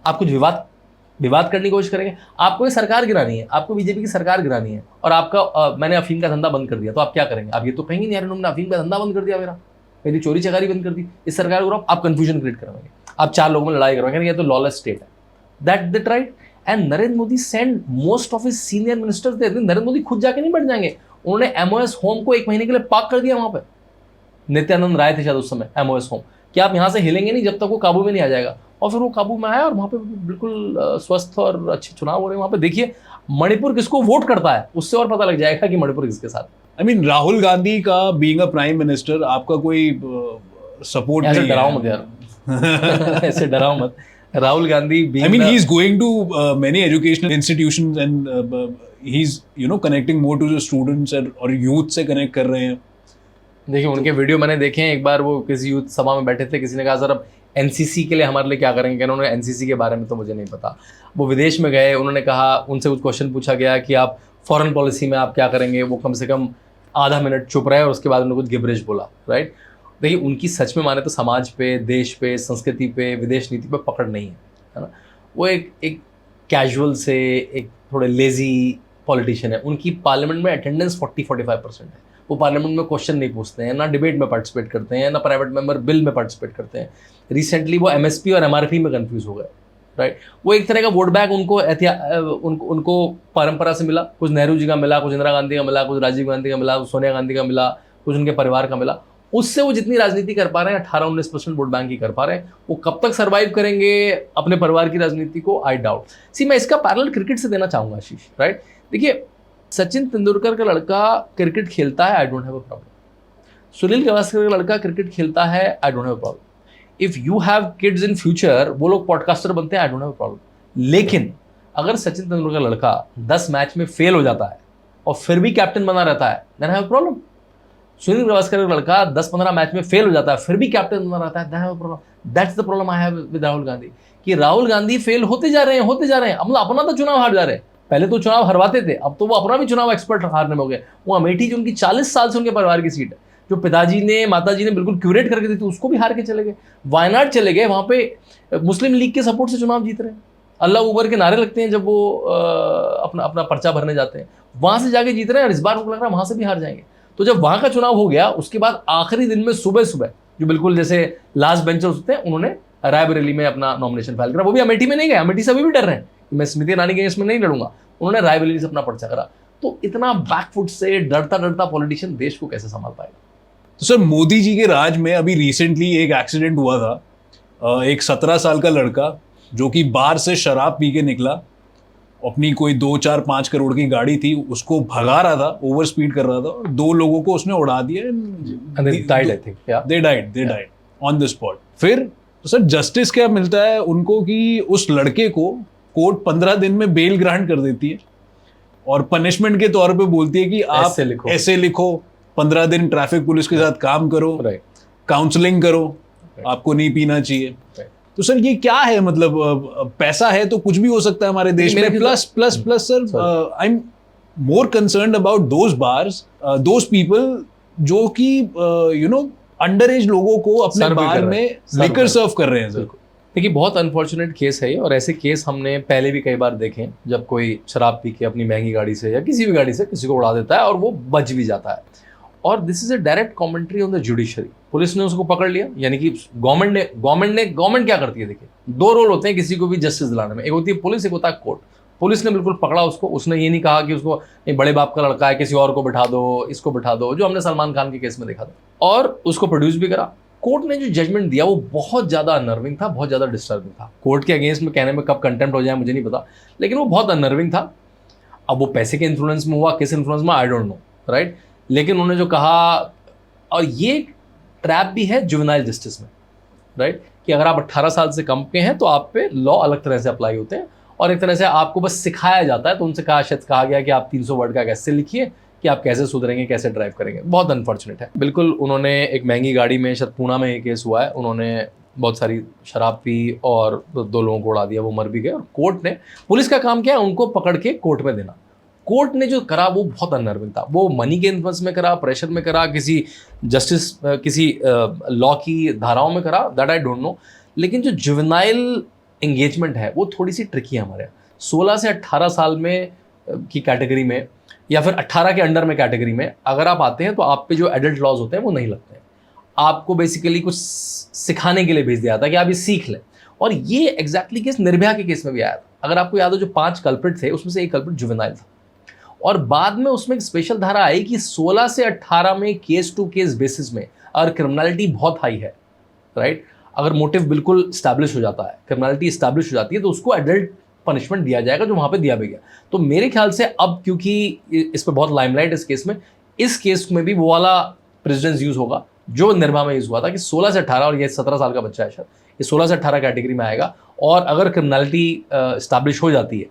आप कुछ विवाद करने की कोशिश करेंगे। आपको ये सरकार गिरानी है, आपको बीजेपी की सरकार गिरानी है और आपका मैंने अफीम का धंधा बंद कर दिया, तो आप क्या करेंगे? आप ये तो कहेंगे नहीं यार इन्होंने अफीम का धंधा बंद कर दिया, मेरी चोरी चकारी बंद कर दी, इस सरकार को आप कंफ्यूजन क्रिएट करवाएंगे, आप 4 लोगों में लड़ाई करवाएंगे, ये तो लॉलेस स्टेट है। That right. And Narendra Modi send most of his senior ministers there. Narendra Modi खुद जाके नहीं बैठ जाएंगे, उन्होंने एमओएस होम को 1 महीने के लिए पार्क कर दिया वहां पे। नित्यानंद राय थे शायद उस समय एमओएस होम, कि आप यहाँ से हिलेंगे नहीं जब तक वो काबू में नहीं आ जाएगा। और फिर वो काबू में आया और वहाँ पे बिल्कुल स्वस्थ और अच्छे चुनाव हो रहे हैं। वहाँ पे देखिए मणिपुर किसको वोट करता है, उससे और पता लग जाएगा कि मणिपुर किसके साथ। आई मीन राहुल गांधी का बीइंग अ प्राइम मिनिस्टर आपका कोई सपोर्ट नहीं है? डराओ मत यार ऐसे डराओ मत। Rahul Gandhi I mean he's going to many educational institutions and he's connecting more to the students और youth से connect कर रहे हैं। देखिए उनके वीडियो मैंने देखे हैं। एक बार वो किसी यूथ सभा में बैठे थे, किसी ने कहा सर अब एनसीसी के लिए हमारे लिए क्या करेंगे? उन्होंने एनसीसी के बारे में तो मुझे नहीं पता। वो विदेश में गए, उन्होंने कहा, उनसे कुछ क्वेश्चन पूछा गया कि आप फॉरेन पॉलिसी में आप क्या करेंगे? वो कम से कम आधा मिनट चुप रहे और उसके बाद उन्होंने कुछ गिबरिश बोला। राइट। देखिए उनकी सच में माने तो समाज पे, देश पे, संस्कृति पे, विदेश नीति पे पकड़ नहीं है ना। वो एक कैजुअल से एक थोड़े लेजी पॉलिटिशियन है। उनकी पार्लियामेंट में अटेंडेंस 40-45% है। वो पार्लियामेंट में क्वेश्चन नहीं पूछते हैं, ना डिबेट में पार्टिसिपेट करते हैं, ना प्राइवेट मेंबर बिल में पार्टिसिपेट करते हैं। रिसेंटली वो एमएसपी और एमआरपी में कंफ्यूज हो गए। राइट। वो एक तरह का वोट बैंक उनको परंपरा से मिला। कुछ नेहरू जी का मिला, कुछ इंदिरा गांधी का मिला, कुछ राजीव गांधी का मिला, कुछ सोनिया गांधी का मिला, कुछ उनके परिवार का मिला। उससे वो जितनी राजनीति कर पा रहे हैं 18-19% वोट बैंक ही कर पा रहे हैं। वो कब तक सर्वाइव करेंगे अपने परिवार की राजनीति को, आई डाउट। सी मैं इसका पैरेलल क्रिकेट से देना चाहूंगा आशीष। राइट। देखिए सचिन तेंदुलकर का लड़का क्रिकेट खेलता है, I don't have a problem. Sunil Gavaskar का लड़का क्रिकेट खेलता है, I don't have a problem. If you have kids in future, वो लोग पॉडकास्टर बनते हैं, I don't have a problem. लेकिन अगर सचिन तेंदुलकर का लड़का 10 मैच में फेल हो जाता है और फिर भी कैप्टन बना रहता है, then I have a problem. Sunil Gavaskar का लड़का 10-15 मैच में फेल हो जाता है, फिर भी कैप्टन बना रहता है, then I have a problem. That's the problem I have with Rahul Gandhi, कि राहुल गांधी फेल होते जा रहे हैं। मतलब अपना तो चुनाव हार जा रहे हैं। पहले तो चुनाव हरवाते थे, अब तो वो अपना भी चुनाव एक्सपर्ट हारने में हो गए। वो अमेठी जो उनकी 40 साल से उनके परिवार की सीट है, जो पिताजी ने माताजी ने बिल्कुल क्यूरेट करके दी थी, उसको भी हार के चले गए। वायनाड चले गए, वहाँ पे मुस्लिम लीग के सपोर्ट से चुनाव जीत रहे हैं। अल्लाह उबर के नारे लगते हैं जब वो अपना पर्चा भरने जाते हैं, वहाँ से जाके जीत रहे हैं। और इस बार उनको लग रहा है वहाँ से भी हार जाएंगे। तो जब वहाँ का चुनाव हो गया, उसके बाद आखिरी दिन में सुबह जो बिल्कुल जैसे लास्ट बेंचर्स होते हैं, उन्होंने रायबरेली में अपना नॉमिनेशन फाइल करा। वो भी अमेठी में नहीं गए, अमेठी से अभी भी डर रहे हैं कि मैं स्मृति ईरानी के इसमें नहीं लड़ूंगा। उन्होंने रायबरेली से अपना पर्चा करा। तो इतना बैकफुट से डरता पॉलिटिशियन देश को कैसे संभाल पाएगा? तो सर मोदी जी के राज में अभी रिसेंटली एक एक्सीडेंट हुआ था। एक 17 साल का लड़का जो कि बार से शराब पी के निकला, अपनी कोई 2-4-5 करोड़ की गाड़ी थी, उसको भगा रहा था, ओवर स्पीड कर रहा था, और 2 लोगों को उसने उड़ा दिया। They died on the spot. फिर तो सर जस्टिस क्या मिलता है उनको कि उस लड़के को कोर्ट 15 दिन में बेल ग्रांट कर देती है और पनिशमेंट के तौर पे बोलती है कि आप ऐसे लिखो, 15 दिन ट्रैफिक पुलिस के साथ काम करो, काउंसलिंग करो, आपको नहीं पीना चाहिए। तो सर ये क्या है? मतलब पैसा है तो कुछ भी हो सकता है हमारे देश में। Plus sir I am more concerned about those bars, those people जो कि अंडर एज लोगों को अपने बार में लिकर सर्व कर रहे हैं। सर देखिए बहुत अनफॉर्चुनेट केस है ये, और ऐसे केस हमने पहले भी कई बार देखे हैं, जब कोई शराब पी के अपनी महंगी गाड़ी से या किसी भी गाड़ी से किसी को उड़ा देता है और वो बच भी जाता है। और this is a direct commentary on the judiciary. Police ने उसको पकड़ लिया, यानी कि गवर्नमेंट क्या करती है? देखिए 2 रोल होते हैं किसी को भी जस्टिस दिलाने में, एक होती है पुलिस, एक होता है कोर्ट। पुलिस ने बिल्कुल पकड़ा उसको, उसने ये नहीं कहा कि उसको नहीं बड़े बाप का लड़का है किसी और को बिठा दो, इसको बिठा दो, जो हमने सलमान खान के केस में देखा था, और उसको प्रोड्यूस भी करा। कोर्ट ने जो जजमेंट दिया वो बहुत ज़्यादा अनर्विंग था, बहुत ज़्यादा डिस्टर्बिंग था। कोर्ट के अगेंस्ट में कहने में कब कंटेम्प्ट हो जाए मुझे नहीं पता, लेकिन वो बहुत अनर्विंग था। अब वो पैसे के इन्फ्लुएंस में हुआ, किस इन्फ्लुएंस में, आई डोंट नो, राइट। लेकिन उन्होंने जो कहा, और ये ट्रैप भी है जुवेनाइल जस्टिस में, राइट, कि अगर आप 18 साल से कम के हैं तो आप पे लॉ अलग तरह से अप्लाई होते हैं, और एक तरह से आपको बस सिखाया जाता है। तो उनसे कहा गया कि आप 300 वर्ड का कैसे लिखिए कि आप कैसे सुधरेंगे, कैसे ड्राइव करेंगे। बहुत अनफॉर्चुनेट है। बिल्कुल, उन्होंने एक महंगी गाड़ी में, शायद पूना में ये केस हुआ है, उन्होंने बहुत सारी शराब पी और 2 लोगों को उड़ा दिया, वो मर भी गए। और कोर्ट ने, पुलिस का काम क्या है, उनको पकड़ के कोर्ट में देना। कोर्ट ने जो करा वो बहुत अनर्विंग था। वो मनी के इन्फ्लुएंस में करा, प्रेशर में करा, किसी जस्टिस, किसी लॉ की धाराओं में करा, दैट आई डोंट नो। लेकिन जो जुवेनाइल एंगेजमेंट है वो थोड़ी सी ट्रिकी है हमारे यहाँ। 16 से 18 साल में की कैटेगरी में, या फिर 18 के अंडर में कैटेगरी में अगर आप आते हैं तो आप पे जो एडल्ट लॉज होते हैं वो नहीं लगते हैं। आपको बेसिकली कुछ सिखाने के लिए भेज दिया था कि आप ये सीख लें। और ये एग्जैक्टली केस निर्भया के केस में भी आया था। अगर आपको याद हो, जो 5 कल्प्रिट थे उसमें से एक कल्प्रिट जुवेनाइल था, और बाद में उसमें एक स्पेशल धारा आई कि 16 से 18 में केस टू केस बेसिस में अगर क्रिमिनलिटी बहुत हाई है, राइट, अगर मोटिव बिल्कुल स्टैब्लिश हो जाता है, क्रिमिनलिटी स्टैब्लिश हो जाती है, तो उसको एडल्ट पनिशमेंट दिया जाएगा, जो वहाँ पे दिया भी गया। तो मेरे ख्याल से अब, क्योंकि इस पर बहुत लाइमलाइट इस केस में, इस केस में भी वो वाला प्रेसिडेंस यूज़ होगा जो निर्भया में यूज़ हुआ था, कि 16 से 18, और ये 17 साल का बच्चा है शायद, ये 16 से 18 कैटेगरी में आएगा। और अगर क्रिमिनलिटी स्टैब्लिश हो जाती है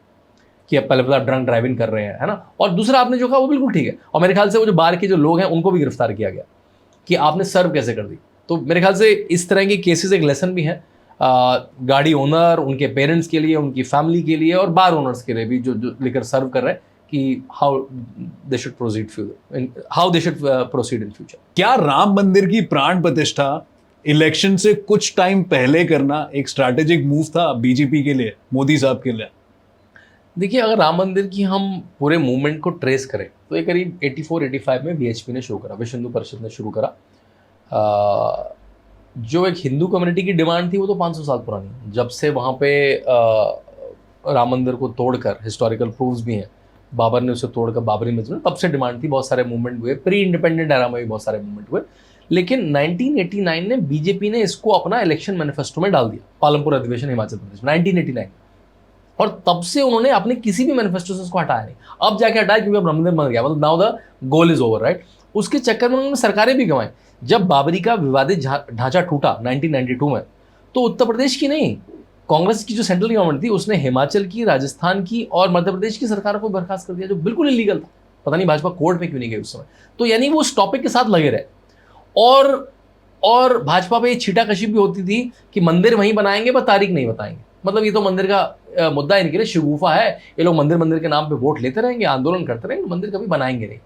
कि अब पहले आप ड्रंक ड्राइविंग कर रहे हैं, है ना, और दूसरा आपने जो कहा वो बिल्कुल ठीक है। और मेरे ख्याल से वो जो बाहर के जो लोग हैं उनको भी गिरफ्तार किया गया कि आपने सर्व कैसे कर दी। तो मेरे ख्याल से इस तरह के केसेस एक लेसन भी हैं गाड़ी ओनर, उनके पेरेंट्स के लिए, उनकी फैमिली के लिए, और बार ओनर्स के लिए भी जो लिकर सर्व कर रहे हैं, कि how they should proceed in future. क्या राम मंदिर की प्राण प्रतिष्ठा इलेक्शन से कुछ टाइम पहले करना एक स्ट्रैटेजिक मूव था बीजेपी के लिए, मोदी साहब के लिए? देखिए, अगर राम मंदिर की हम पूरे मूवमेंट को ट्रेस करें तो ये करीब 84-85 में बीएचपी ने शुरू करा, विश्व हिंदू परिषद ने शुरू करा। जो एक हिंदू कम्युनिटी की डिमांड थी वो तो 500 साल पुरानी, जब से वहाँ पे राम मंदिर को तोड़कर, हिस्टोरिकल प्रूफ्स भी हैं, बाबर ने उसे तोड़कर बाबरी मस्जिद, तब से डिमांड थी। बहुत सारे मूवमेंट हुए, प्री इंडिपेंडेंट एरा में भी बहुत सारे मूवमेंट हुए। लेकिन 1989 में बीजेपी ने इसको अपना इलेक्शन मैनिफेस्टो में डाल दिया, पालमपुर अधिवेशन हिमाचल प्रदेश में 1989, और तब से उन्होंने अपने किसी भी मैनिफेस्टो से उसको हटाया नहीं। अब जाके हटाया क्योंकि अब राम मंदिर बन गया, मतलब now the goal is over, right. उसके चक्कर में उन्होंने सरकारें भी गंवाई। जब बाबरी का विवादित ढांचा टूटा 1992 में, तो उत्तर प्रदेश की नहीं, कांग्रेस की जो सेंट्रल गवर्नमेंट थी उसने हिमाचल की, राजस्थान की और मध्य प्रदेश की सरकारों को बर्खास्त कर दिया, जो बिल्कुल इलीगल था। पता नहीं भाजपा कोर्ट में क्यों नहीं गई उस समय। तो यानी वो उस टॉपिक के साथ लगे रहे, और भाजपा पे छीटाकशी भी होती थी कि मंदिर वहीं बनाएंगे पर तारीख नहीं बताएंगे। मतलब ये तो मंदिर का मुद्दा इनके लिए शिगुफा है, ये लोग मंदिर के नाम पे वोट लेते रहेंगे, आंदोलन करते रहेंगे, मंदिर कभी बनाएंगे नहीं।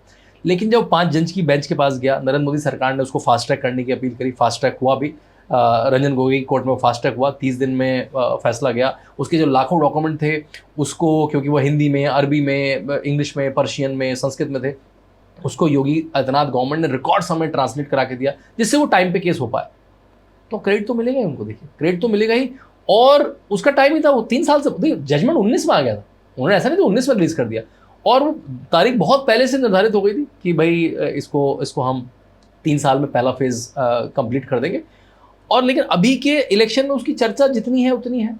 लेकिन जब 5 जज की बेंच के पास गया, नरेंद्र मोदी सरकार ने उसको फास्ट ट्रैक करने की अपील करी, फास्ट ट्रैक हुआ भी, रंजन गोगोई कोर्ट में फास्ट ट्रैक हुआ, 30 दिन में फैसला गया। उसके जो लाखों डॉक्यूमेंट थे उसको, क्योंकि वो हिंदी में, अरबी में, इंग्लिश में, पर्शियन में, संस्कृत में थे, उसको योगी आदित्यनाथ गवर्नमेंट ने रिकॉर्ड समय ट्रांसलेट करा के दिया, जिससे वो टाइम पे केस हो पाए। तो क्रेडिट तो मिलेगा ही उनको, देखिए क्रेडिट तो मिलेगा ही। और उसका टाइम ही था, वो 3 साल से, जजमेंट 19 में आ गया था, उन्होंने ऐसा नहीं तो 19 में रिलीज कर दिया, और वो तारीख बहुत पहले से निर्धारित हो गई थी कि भाई इसको हम 3 साल में पहला फेज कंप्लीट कर देंगे। और लेकिन अभी के इलेक्शन में उसकी चर्चा जितनी है उतनी है।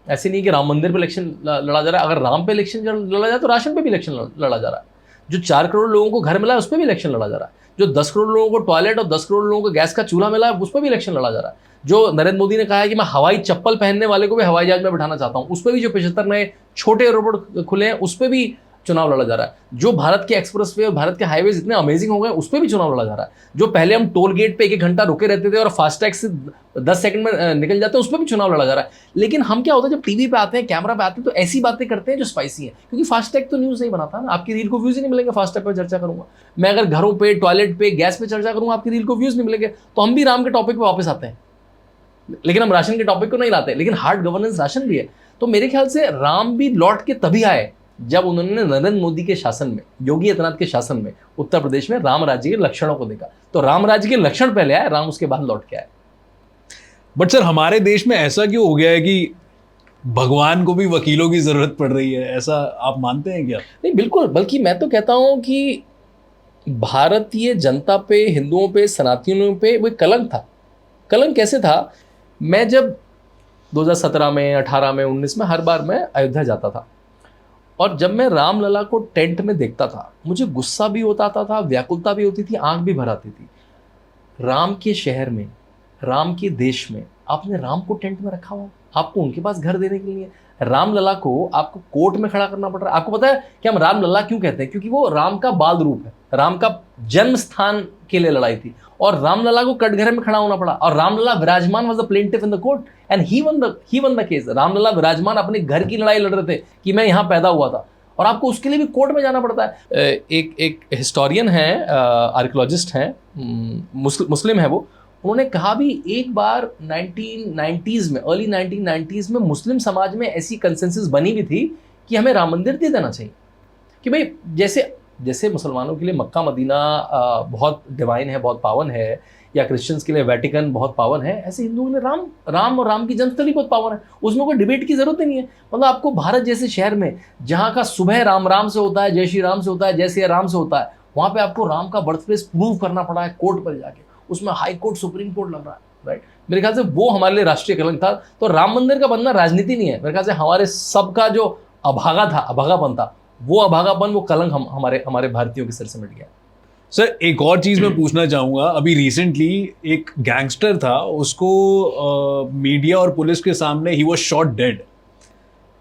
ऐसे नहीं कि राम मंदिर पे इलेक्शन लड़ा जा रहा है, अगर राम पे इलेक्शन लड़ा जाए तो राशन पे भी इलेक्शन लड़ा जा रहा है। जो 4 करोड़ लोगों को घर मिला है उस पर भी इलेक्शन लड़ा जा रहा है। जो 10 करोड़ लोगों को टॉयलेट और 10 करोड़ लोगों को गैस का चूल्हा मिला है उस पर भी इलेक्शन लड़ा जा रहा है। जो नरेंद्र मोदी ने कहा है कि मैं हवाई चप्पल पहनने वाले को भी हवाई जहाज में बिठाना चाहता हूं, उस पर भी जो 75 नए छोटे एयरपोर्ट खुले हैं उस पर भी चुनाव लड़ा जा रहा है। जो भारत के एक्सप्रेसवे और भारत के हाईवेज इतने अमेजिंग हो गए उस पर भी चुनाव लड़ा जा रहा है। जो पहले हम टोल गेट पे 1-1 घंटा रुके रहते थे और फास्टैग से 10 सेकंड में निकल जाते हैं, उस पर भी चुनाव लड़ा जा रहा है। लेकिन हम क्या होता है, जब टीवी पे आते हैं, कैमरा पे आते हैं, तो ऐसी बातें करते हैं जो स्पाइसी है, क्योंकि फास्टैग तो न्यूज़ नहीं बनाता ना। आपकी रील को व्यूज ही नहीं मिलेंगे फास्टैग पर चर्चा करूंगा मैं। अगर घरों पे, टॉयलेट पे, गैस पे चर्चा करूंगा, आपकी रील को व्यूज नहीं मिलेंगे। तो हम भी राम के टॉपिक पे वापस आते हैं, लेकिन हम राशन के टॉपिक को नहीं लाते। लेकिन हार्ड गवर्नेंस राशन भी है। तो मेरे ख्याल से राम भी लौट के तभी आए जब उन्होंने नरेंद्र मोदी के शासन में, योगी आदित्यनाथ के शासन में उत्तर प्रदेश में राम राज्य के लक्षणों को देखा। तो राम राज्य के लक्षण पहले आए, राम उसके बाद लौट के आए। बट सर, हमारे देश में ऐसा क्यों हो गया है कि भगवान को भी वकीलों की जरूरत पड़ रही है, ऐसा आप मानते हैं क्या? नहीं बिल्कुल, बल्कि मैं तो कहता हूँ कि भारतीय जनता पे, हिंदुओं पे, सनातनियों पे वो एक कलंक था। कलंक कैसे था? मैं जब 2017 में, 18 में, 19 में हर बार मैं अयोध्या जाता था, और जब मैं रामलला को टेंट में देखता था, मुझे गुस्सा भी होता था, व्याकुलता भी होती थी, आंख भी भर आती थी। राम के शहर में, राम के देश में आपने राम को टेंट में रखा हुआ, आपको उनके पास घर देने के लिए रामलला को आपको कोर्ट में खड़ा करना पड़ रहा है। आपको पता है कि हम रामलला क्यों कहते हैं? क्योंकि वो राम का बाल रूप है, राम का जन्म स्थान के लिए लड़ाई थी, और रामलला को कटघरे में खड़ा होना पड़ा, और Ramlalla Virajman was the plaintiff in the court and he won the case. Ramlalla Virajman अपने घर की लड़ाई लड़ रहे थे कि मैं यहाँ पैदा हुआ था, और आपको उसके लिए भी कोर्ट में जाना पड़ता है। एक हिस्टोरियन है, आर्कियोलॉजिस्ट हैं, मुस्लिम है वो, उन्होंने कहा भी एक बार 1990s में, अर्ली 1990s में मुस्लिम समाज में ऐसी कंसेंसस बनी भी थी कि हमें राम मंदिर दे देना चाहिए। कि भाई जैसे मुसलमानों के लिए मक्का मदीना बहुत डिवाइन है, बहुत पावन है, या क्रिश्चियंस के लिए वेटिकन बहुत पावन है, ऐसे हिंदुओं के लिए राम और राम की जन्मस्थली बहुत पावन है। उसमें कोई डिबेट की जरूरत ही नहीं है। मतलब आपको भारत जैसे शहर में, जहाँ का सुबह राम राम से होता है, जय श्री राम से होता है, जय सिया राम से होता है, वहाँ पे आपको राम का बर्थ प्लेस प्रूव करना पड़ा है कोर्ट पर जाके, उसमें हाई कोर्ट, सुप्रीम कोर्ट लग रहा है, राइट? मेरे ख्याल से वो हमारे लिए राष्ट्रीय कलंक था। तो राम मंदिर का बनना राजनीति नहीं है, मेरे ख्याल से हमारे सबका जो अभागापन था, वो अभागापन, वो कलंक हमारे भारतीयों के सिर से मिट गया। सर एक और चीज मैं पूछना चाहूंगा, अभी रिसेंटली एक गैंगस्टर था, उसको मीडिया और पुलिस के सामने he was shot dead,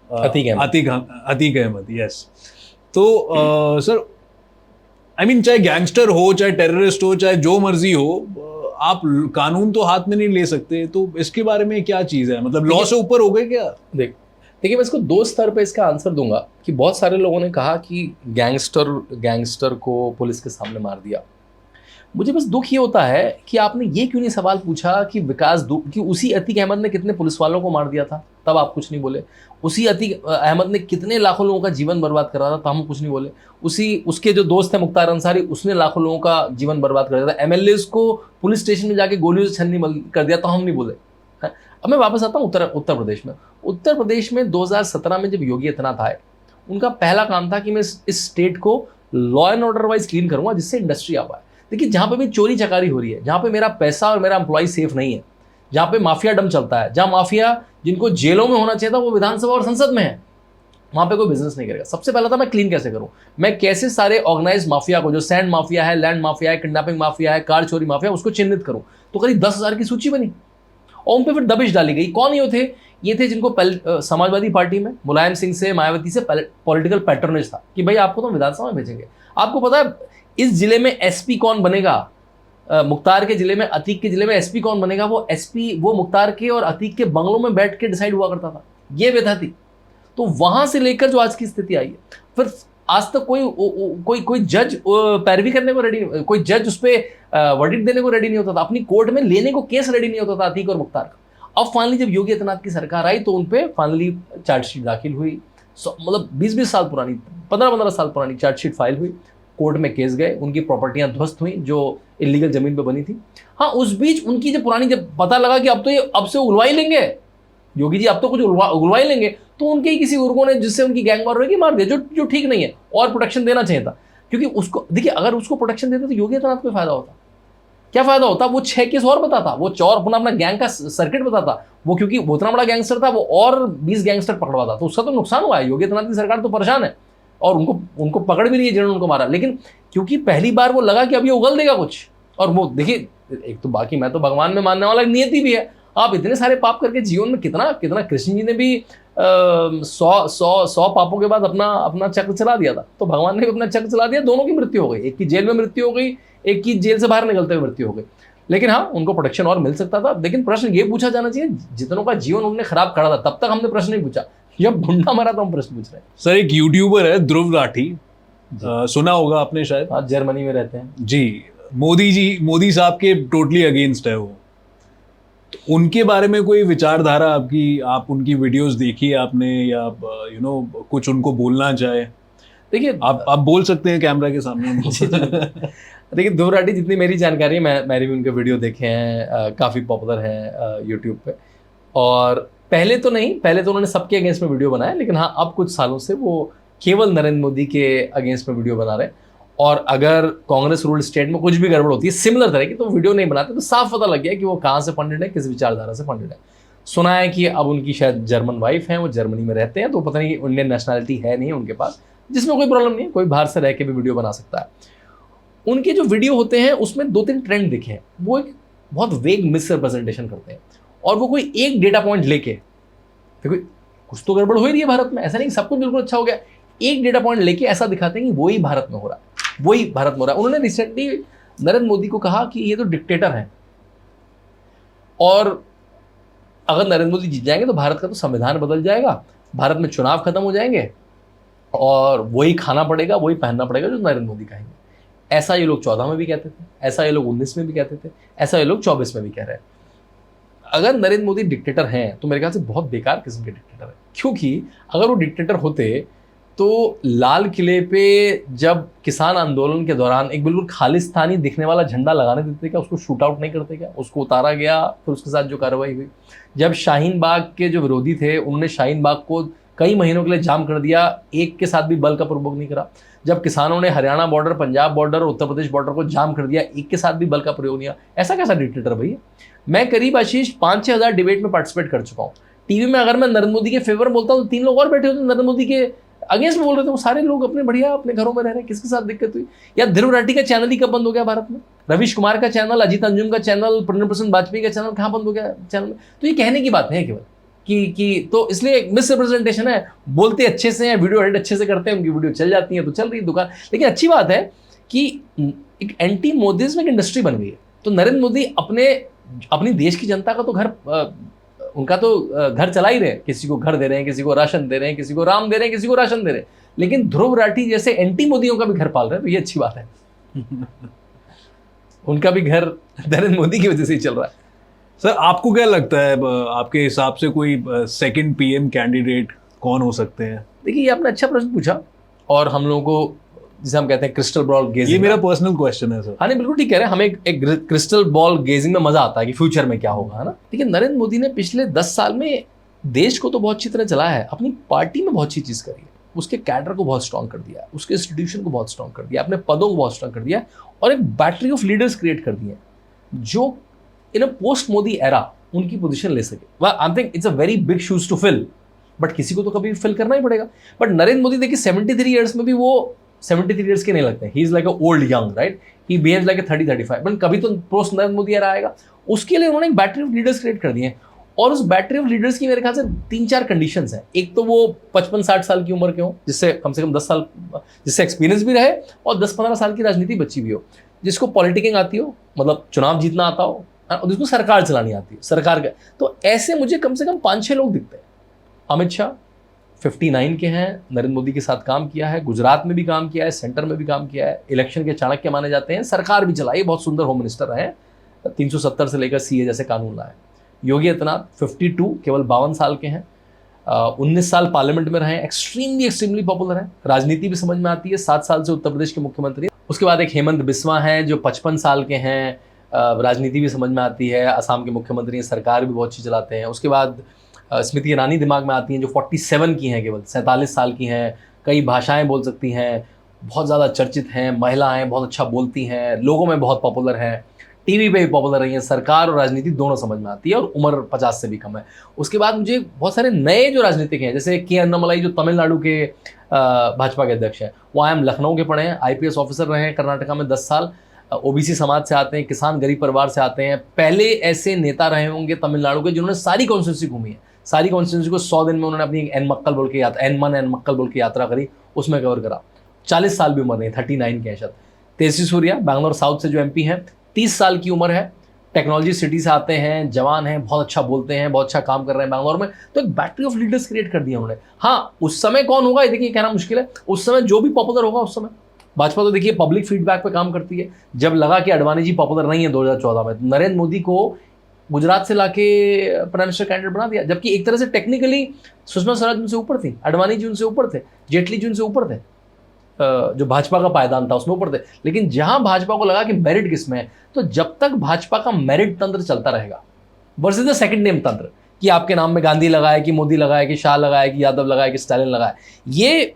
Atiq Ahmed, yes. तो सर आई मीन, चाहे गैंगस्टर हो, चाहे टेररिस्ट हो, चाहे जो मर्जी हो, आप कानून तो हाथ में नहीं ले सकते, तो इसके बारे में क्या चीज है? मतलब लॉ से ऊपर हो गए क्या? देखिए मैं इसको दो स्तर पे इसका आंसर दूंगा कि बहुत सारे लोगों ने कहा कि गैंगस्टर को पुलिस के सामने मार दिया। मुझे बस दुख ये होता है कि आपने ये क्यों नहीं सवाल पूछा कि कि उसी अतीक अहमद ने कितने पुलिस वालों को मार दिया था, तब आप कुछ नहीं बोले। उसी अतीक अहमद ने कितने लाखों लोगों का जीवन बर्बाद कर रहा था, तब हम कुछ नहीं बोले। उसके जो दोस्त है मुख्तार अंसारी, उसने लाखों लोगों का जीवन बर्बाद कर दिया था। एमएलएस को पुलिस स्टेशन में जाके गोलियों से छन्नी कर दिया, तो हम नहीं बोले। अब मैं वापस आता हूँ उत्तर प्रदेश में। उत्तर प्रदेश में 2017 में जब योगी आदित्यनाथ आए, उनका पहला काम था कि मैं इस स्टेट को law and order wise clean करूंगा, जिससे इंडस्ट्री आ पाए। देखिए जहाँ पे भी चोरी चकारी हो रही है, जहाँ पे मेरा पैसा और मेरा एम्प्लॉय सेफ नहीं है, जहाँ पे माफिया डम चलता है, जहाँ माफिया जिनको जेलों में होना चाहिए था वो विधानसभा और संसद में है, वहाँ पे कोई बिजनेस नहीं करेगा। सबसे पहला था मैं क्लीन कैसे करूँ, मैं कैसे सारे ऑर्गेनाइज माफिया को, जो सैंड माफिया है, लैंड माफिया है, किडनैपिंग माफिया है, कार चोरी माफिया, उसको चिन्हित करूँ। तो करीब 10,000 की सूची बनी और उन पर फिर दबिश डाली गई। कौन ये थे? ये थे जिनको समाजवादी पार्टी में मुलायम सिंह से, मायावती से पॉलिटिकल पैटर्नेज था कि भाई आपको तो विधानसभा में भेजेंगे। आपको पता है इस जिले में एसपी कौन बनेगा? मुख्तार के जिले में, अतीक के जिले में एसपी कौन बनेगा? वो मुख्तार के और अतीक के बंगलों में बैठ के डिसाइड हुआ करता था। ये व्यथा थी। तो वहां से लेकर जो आज की स्थिति आई है, फिर आज तक कोई जज पैरवी करने को रेडी नहीं, कोई जज उस पर वर्डिक्ट देने को रेडी नहीं होता था, अपनी कोर्ट में लेने को केस रेडी नहीं होता था अतीक और मुख्तार का। अब फाइनली जब योगी आदित्यनाथ की सरकार आई तो उनपे फाइनली चार्जशीट दाखिल हुई। मतलब 20-20 साल पुरानी, 15-15 साल पुरानी चार्जशीट फाइल हुई, कोर्ट में केस गए, उनकी प्रॉपर्टियां ध्वस्त हुई जो इलीगल जमीन पे बनी थी। हाँ, उस बीच उनकी जब पता लगा कि अब से उगलवा ही लेंगे योगी जी, अब तो कुछ उगलवा ही लेंगे, तो उनके ही किसी गुर्गों ने, जिससे उनकी गैंग वॉर होगी, मार दिया, जो ठीक नहीं है। और प्रोटेक्शन देना चाहिए था, क्योंकि उसको देखिए, अगर उसको प्रोटेक्शन देते तो योगी आदित्यनाथ को फायदा होता। क्या फायदा होता? वो 6 केस और बताता, वो चौर अपना गैंग का सर्किट बताता, वो क्योंकि वो इतना बड़ा गैंगस्टर था, वो और 20 गैंगस्टर पकड़वाता। तो उसका तो नुकसान हुआ है। योगी आदित्यनाथ की सरकार तो परेशान है और उनको पकड़ भी नहीं है जिन्होंने उनको मारा। लेकिन क्योंकि पहली बार वो लगा कि अब ये उगल देगा कुछ, और वो देखिए, एक तो बाकी मैं तो भगवान में मानने वाला नियति भी है। आप इतने सारे पाप करके जीवन में कितना कृष्ण जी ने भी 100 पापों के बाद अपना चक्र चला दिया था, तो भगवान ने भी अपना चक्र चला दिया। दोनों की मृत्यु हो गई, एक की जेल में मृत्यु हो गई, एक की जेल से बाहर निकलते हुए मृत्यु हो गई। लेकिन हाँ, उनको प्रोटेक्शन और मिल सकता था। लेकिन प्रश्न ये पूछा जाना चाहिए, जितनों का जीवन उन्होंने खराब करा था, तब तक हमने प्रश्न नहीं पूछा। जब गुंडा मरा तो हम प्रश्न पूछ रहे हैं। सर एक यूट्यूबर है ध्रुव राठी, सुना होगा आपने शायद। हाँ, जर्मनी में रहते हैं जी। मोदी साहब के टोटली अगेंस्ट है वो। तो उनके बारे में कोई विचारधारा आपकी, आप उनकी वीडियोस देखी आपने, या कुछ उनको बोलना चाहे? देखिए, आप बोल सकते हैं कैमरा के सामने। देखिए, ध्रुव राठी, जितनी मेरी जानकारी है, मैंने भी उनके वीडियो देखे हैं, काफ़ी पॉपुलर हैं यूट्यूब पे। और पहले तो नहीं, पहले तो उन्होंने सबके अगेंस्ट में वीडियो बनाया, लेकिन हाँ अब कुछ सालों से वो केवल नरेंद्र मोदी के अगेंस्ट में वीडियो बना रहे हैं। और अगर कांग्रेस रूल्ड स्टेट में कुछ भी गड़बड़ होती है सिमिलर तरह की, तो वीडियो नहीं बनाते, तो साफ पता लग गया कि वो कहाँ से फंडेड है, किस विचारधारा से फंडेड है। सुना है कि अब उनकी शायद जर्मन वाइफ है, वो जर्मनी में रहते हैं, तो पता नहीं इंडियन नेशनैलिटी है नहीं उनके पास, जिसमें कोई प्रॉब्लम नहीं है, कोई बाहर से रह के भी वीडियो बना सकता है। उनके जो वीडियो होते हैं उसमें 2-3 ट्रेंड दिखे हैं। वो एक बहुत वेग मिस रिप्रेजेंटेशन करते हैं, और वो कोई एक डेटा पॉइंट लेके, देखो कुछ तो गड़बड़ हो ही रही है भारत में, ऐसा नहीं सब कुछ बिल्कुल अच्छा हो गया, एक डेटा पॉइंट लेके ऐसा दिखाते हैं कि वही भारत में हो रहा है, वही भारत में हो रहा है। उन्होंने रिसेंटली नरेंद्र मोदी को कहा कि ये तो डिक्टेटर है, और अगर नरेंद्र मोदी जीत जाएंगे तो भारत का तो संविधान बदल जाएगा, भारत में चुनाव खत्म हो जाएंगे, और वही खाना पड़ेगा, वही पहनना पड़ेगा जो नरेंद्र मोदी कहेंगे। ऐसा ये लोग 14 में भी कहते थे, ऐसा ये लोग 19 में भी कहते थे, ऐसा ये लोग 24 में भी कह रहे हैं। अगर नरेंद्र मोदी डिक्टेटर हैं तो मेरे ख्याल से बहुत बेकार किस्म के डिक्टेटर है, क्योंकि अगर वो डिक्टेटर होते तो लाल किले पे जब किसान आंदोलन के दौरान एक बिल्कुल खालिस्तानी दिखने वाला झंडा लगाने देते क्या, उसको शूट आउट नहीं करते क्या, उसको उतारा गया, फिर उसके साथ जो कार्रवाई हुई। जब शाहीन बाग के जो विरोधी थे उन्होंने शाहीन बाग को कई महीनों के लिए जाम कर दिया, एक के साथ भी बल का प्रयोग नहीं करा। जब किसानों ने Haryana border, Punjab border, Uttar Pradesh border को जाम कर दिया, एक के साथ भी बल का प्रयोग नहीं किया। ऐसा कैसा डिक्टेटर भैया। मैं करीब आशीष 5-6 हज़ार डिबेट में पार्टिसिपेट कर चुका हूँ। टीवी में अगर मैं नरेंद्र मोदी के फेवर में बोलता हूँ तो 3 लोग और बैठे होते नरेंद्र मोदी के अगेंस्ट में बोल रहे थे, वो सारे लोग अपने बढ़िया अपने घरों में रह रहे हैं, किसके साथ दिक्कत हुई। या ध्रुव राठी का चैनल ही कब बंद हो गया भारत में, रवीश कुमार का चैनल, अजीत अंजुम का चैनल, प्रणब प्रसन्न वाजपेयी का चैनल कहाँ बंद हो गया चैनल। तो ये कहने की बात है केवल कि तो इसलिए मिस रिप्रेजेंटेशन है, बोलते अच्छे से हैं, वीडियो एडिट अच्छे से करते हैं, उनकी वीडियो चल जाती है तो चल रही है दुकान। लेकिन अच्छी बात है कि एक एंटी मोदिज्म एक इंडस्ट्री बन गई है। तो नरेंद्र मोदी अपनी देश की जनता का तो उनका तो घर चला ही रहे, किसी को घर दे रहे हैं, किसी को राशन दे रहे हैं, किसी को राम दे रहे हैं, किसी को राशन दे रहे हैं, लेकिन ध्रुव राठी जैसे एंटी मोदियों का भी घर पाल रहे हैं, तो ये अच्छी बात है। उनका भी घर नरेंद्र मोदी की वजह से ही चल रहा है। सर आपको क्या लगता है, आपके हिसाब से कोई सेकंड पीएम कैंडिडेट कौन हो सकते हैं? देखिए ये आपने अच्छा प्रश्न पूछा, और हम लोगों को जिसे हम कहते हैं क्रिस्टल बॉल गेजिंग, ये मेरा पर्सनल क्वेश्चन है सर। हाँ नहीं बिल्कुल ठीक कह रहे हैं, हमें एक क्रिस्टल बॉल गेजिंग में मजा आता है कि फ्यूचर में क्या होगा, है ना। लेकिन नरेंद्र मोदी ने पिछले 10 साल में देश को तो बहुत अच्छी तरह चलाया है, अपनी पार्टी में बहुत अच्छी चीज करी है, उसके कैडर को बहुत स्ट्रॉन्ग कर दिया, उसके इंस्टीट्यूशन को बहुत स्ट्रॉन्ग कर दिया, अपने पदों को बहुत स्ट्रॉन्ग कर दिया, और एक बैटरी ऑफ लीडर्स क्रिएट कर दिए जो in a post Modi era उनकी पोजीशन ले सके। I think it's a very big shoes to fill, but किसी को तो कभी फिल करना ही पड़ेगा। बट नरेंद्र मोदी देखिए 73 ईयर्स में भी वो 73 ईयर्स के नहीं लगते, he is like a old young, right, he behaves like a 30-35, but कभी तो पोस्ट नरेंद्र मोदी एरा आएगा। उसके लिए उन्होंने एक बैटरी ऑफ लीडर्स क्रिएट कर दिए हैं, और उस बैटरी ऑफ लीडर्स की मेरे ख्याल से 3-4 कंडीशंस हैं। एक तो वो 55-60 साल की उम्र के हो, जिससे कम से कम 10 साल जिससे एक्सपीरियंस भी रहे, और 10-15 साल की राजनीति बची भी हो, जिसको पॉलिटिकिंग आती हो, मतलब चुनाव जीतना आता हो, और जिसको सरकार चलानी आती है, सरकार का। तो ऐसे मुझे कम से कम 5-6 लोग दिखते हैं। अमित शाह 59 के हैं, नरेंद्र मोदी के साथ काम किया है, गुजरात में भी काम किया है, सेंटर में भी काम किया है, इलेक्शन के चाणक्य माने जाते हैं, सरकार भी चलाई, बहुत सुंदर होम मिनिस्टर रहे, 370 से लेकर सीए जैसे कानून लाए। योगी आदित्यनाथ 52, केवल 52 साल के हैं, 19 साल पार्लियामेंट में रहे, एक्सट्रीमली पॉपुलर है, राजनीति भी समझ में आती है, 7 साल से उत्तर प्रदेश के मुख्यमंत्री। उसके बाद एक हेमंत बिस्वा हैं जो 55 साल के हैं, राजनीति भी समझ में आती है, असम के मुख्यमंत्री हैं, सरकार भी बहुत अच्छी चलाते हैं। उसके बाद स्मृति ईरानी दिमाग में आती हैं जो 47 की हैं, केवल 47 साल की हैं, कई भाषाएं बोल सकती हैं, बहुत ज़्यादा चर्चित हैं, महिला हैं, बहुत अच्छा बोलती हैं, लोगों में बहुत पॉपुलर हैं, टीवी पे भी पॉपुलर रही हैं, सरकार और राजनीति दोनों समझ में आती है, और उम्र 50 से भी कम है। उसके बाद मुझे बहुत सारे नए जो राजनीतिक हैं, जैसे के अन्नामलाई जो तमिलनाडु के भाजपा के अध्यक्ष हैं, वो IIM लखनऊ के पढ़े हैं, IPS ऑफिसर रहे हैं कर्नाटका में 10 साल, ओबीसी समाज से आते हैं, किसान गरीब परिवार से आते हैं। पहले ऐसे नेता रहे होंगे तमिलनाडु के जिन्होंने सारी कॉन्स्टिट्यूंसी घूमी है, सारी कॉन्स्टिट्यूंसी को 100 दिन में उन्होंने अपनी एन मक्कल बोल के यात्रा करी, उसमें कवर करा। 40 साल भी उम्र नहीं, 39 के हैं शायद। तेजस्वी सूर्या बैंगलोर साउथ से जो MP हैं, 30 साल की उम्र है, टेक्नोलॉजी सिटी से आते हैं, जवान हैं, बहुत अच्छा बोलते हैं, बहुत अच्छा काम कर रहे हैं बैंगलोर में। तो एक बैटरी ऑफ लीडर्स क्रिएट कर दिया उन्होंने। हाँ, उस समय कौन होगा ये देखिए कहना मुश्किल है, उस समय जो भी पॉपुलर होगा उस समय। भाजपा तो देखिए पब्लिक फीडबैक पे काम करती है। जब लगा कि अडवाणी जी पॉपुलर नहीं है 2014 में, नरेंद्र मोदी को गुजरात से लाके प्राइम मिनिस्टर कैंडिडेट बना दिया, जबकि एक तरह से टेक्निकली सुषमा स्वराज उनसे ऊपर थी, अडवाणी जी उनसे ऊपर थे, जेटली जी उनसे ऊपर थे, जो भाजपा का पायदान था उसमें ऊपर थे। लेकिन जहां भाजपा को लगा कि मेरिट किसमें है, तो जब तक भाजपा का मेरिट तंत्र चलता रहेगा वर्सेस द सेकंड नेम तंत्र, कि आपके नाम में गांधी लगा है, कि मोदी लगा है, कि शाह लगा है, कि यादव लगा है, कि स्टालिन लगा है। ये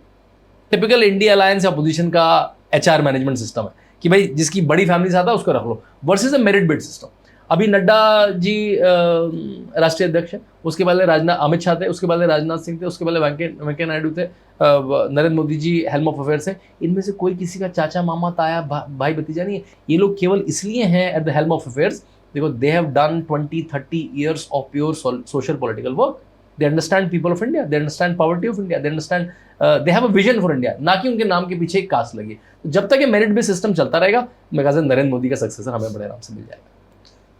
टिपिकल इंडिया अलायंस या अपोजिशन का HR मैनेजमेंट सिस्टम है कि भाई जिसकी बड़ी फैमिली से आता है उसको रख लो, versus a merit based system. अभी नड्डा जी राष्ट्रीय अध्यक्ष है, उसके पहले अमित शाह थे, उसके पहले राजनाथ सिंह थे, उसके पहले वेंकैया नायडू थे, Narendra Modi ji helm of affairs है। इनमें से कोई किसी का चाचा, मामा, ताया, भाई, भतीजा नहीं है। ये लोग केवल इसलिए हैं at the helm of affairs because they have done 20-30 years of pure social political work. They understand people of India, they understand poverty of India, they understand, they have a vision for India, ना कि उनके नाम के पीछे एक cast लगी। तो जब तक ये मेरिट बेस्ड सिस्टम चलता रहेगा, मेरे ख्याल से नरेंद्र मोदी का सक्सेसर हमें बड़े आराम से मिल जाएगा।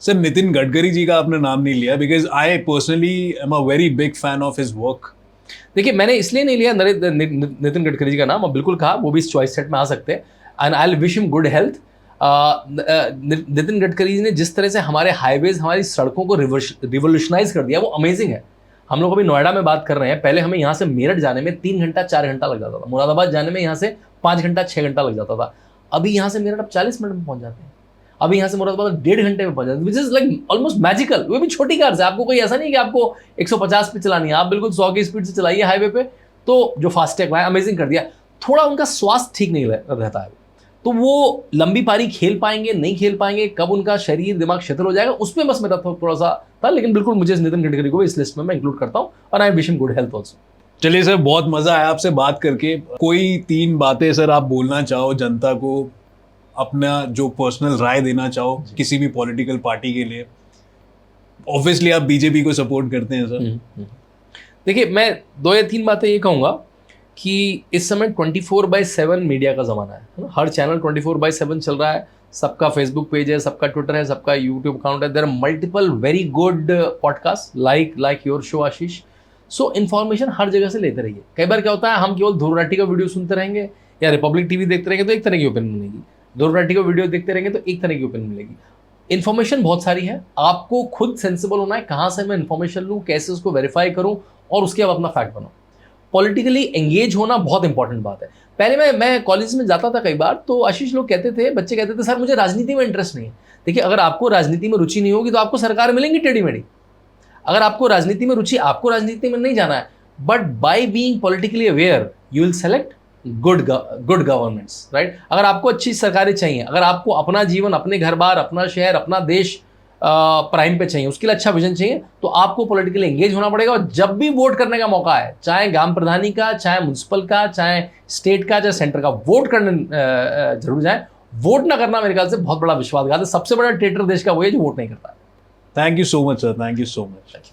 सर, नितिन गडकरी जी का आपने नाम नहीं लिया because I personally am a very big fan of his work. देखिए, मैंने इसलिए नहीं लिया नितिन गडकरी जी का नाम, बिल्कुल कहा वो भी इस चॉइस सेट में आ सकते हैं, and I will wish him good health. Nitin Gadkari ji ने जिस तरह से हमारे हाईवेज, हमारी सड़कों को रिवोल्यूशनाइज कर दिया, वो अमेजिंग है। हम लोग अभी नोएडा में बात कर रहे हैं, पहले हमें यहाँ से मेरठ जाने में 3 घंटा 4 घंटा लग जाता था, मुरादाबाद जाने में यहाँ से 5 घंटा 6 घंटा लग जाता था। अभी यहाँ से मेरठ अब 40 मिनट में पहुंच जाते हैं, अभी यहाँ से मुरादाबाद 1.5 घंटे में पहुंच जाते हैं, which is like almost magical. वो भी छोटी कार से, आपको कोई ऐसा नहीं कि आपको 150 पे चलानी है, आप बिल्कुल 100 की स्पीड से चलाइए हाईवे पे। तो जो फास्टैग है अमेजिंग कर दिया। थोड़ा उनका स्वास्थ्य ठीक नहीं रहता है, तो वो लंबी पारी खेल पाएंगे नहीं खेल पाएंगे, कब उनका शरीर दिमाग शिथिल हो जाएगा, उसमें बस मेरा थोड़ा सा था। लेकिन बिल्कुल मुझे नितिन गडकरी को इस लिस्ट में मैं इंक्लूड करता हूँ, और I wish him good health also. चलिए सर, बहुत मजा आया आपसे बात करके। कोई 3 बातें सर आप बोलना चाहो जनता को, अपना जो पर्सनल राय देना चाहो किसी भी पॉलिटिकल पार्टी के लिए? ऑब्वियसली आप बीजेपी को सपोर्ट करते हैं सर। देखिए, मैं 2 या 3 बातें ये कहूँगा कि इस समय 24/7 मीडिया का ज़माना है। हर चैनल 24/7 चल रहा है, सबका फेसबुक पेज है, सबका ट्विटर है, सबका यूट्यूब अकाउंट है। There are multiple very good podcast like your show Ashish. So information हर जगह से लेते रहिए। कई बार क्या होता है, हम केवल ध्रुव राठी का वीडियो सुनते रहेंगे या रिपब्लिक टीवी देखते रहेंगे तो एक तरह की ओपिनियन मिलेगी, ध्रुव राठी का वीडियो देखते रहेंगे तो एक तरह की ओपिनियन मिलेगी। इन्फॉर्मेशन बहुत सारी है, आपको खुद सेंसिबल होना है, कहाँ से मैं इन्फॉर्मेशन लूँ, कैसे उसको वेरीफाई करूँ, और उसके बाद अपना फैक्ट बनाऊँ। पॉलिटिकली एंगेज होना बहुत इंपॉर्टेंट बात है। पहले मैं कॉलेज में जाता था कई बार, तो आशीष लोग कहते थे, बच्चे कहते थे, सर मुझे राजनीति में इंटरेस्ट नहीं है। देखिए, अगर आपको राजनीति में रुचि नहीं होगी तो आपको सरकार मिलेंगी टेढ़ी मेढ़ी। अगर आपको राजनीति में रुचि, आपको राजनीति में नहीं जाना है, but by being politically aware you will select good governments, right. अगर आपको अच्छी सरकारें चाहिए, अगर आपको अपना जीवन, अपने घर बार, अपना शहर, अपना देश प्राइम पे चाहिए, उसके लिए अच्छा विजन चाहिए, तो आपको पॉलिटिकली एंगेज होना पड़ेगा। और जब भी वोट करने का मौका है, चाहे ग्राम प्रधानी का, चाहे म्युनिसिपल का, चाहे स्टेट का, चाहे सेंटर का, वोट करने जरूर जाए। वोट ना करना मेरे ख्याल से बहुत बड़ा विश्वासघात है। सबसे बड़ा ट्रेटर देश का वो है जो वोट नहीं करता है। Thank you so much sir, thank you so much.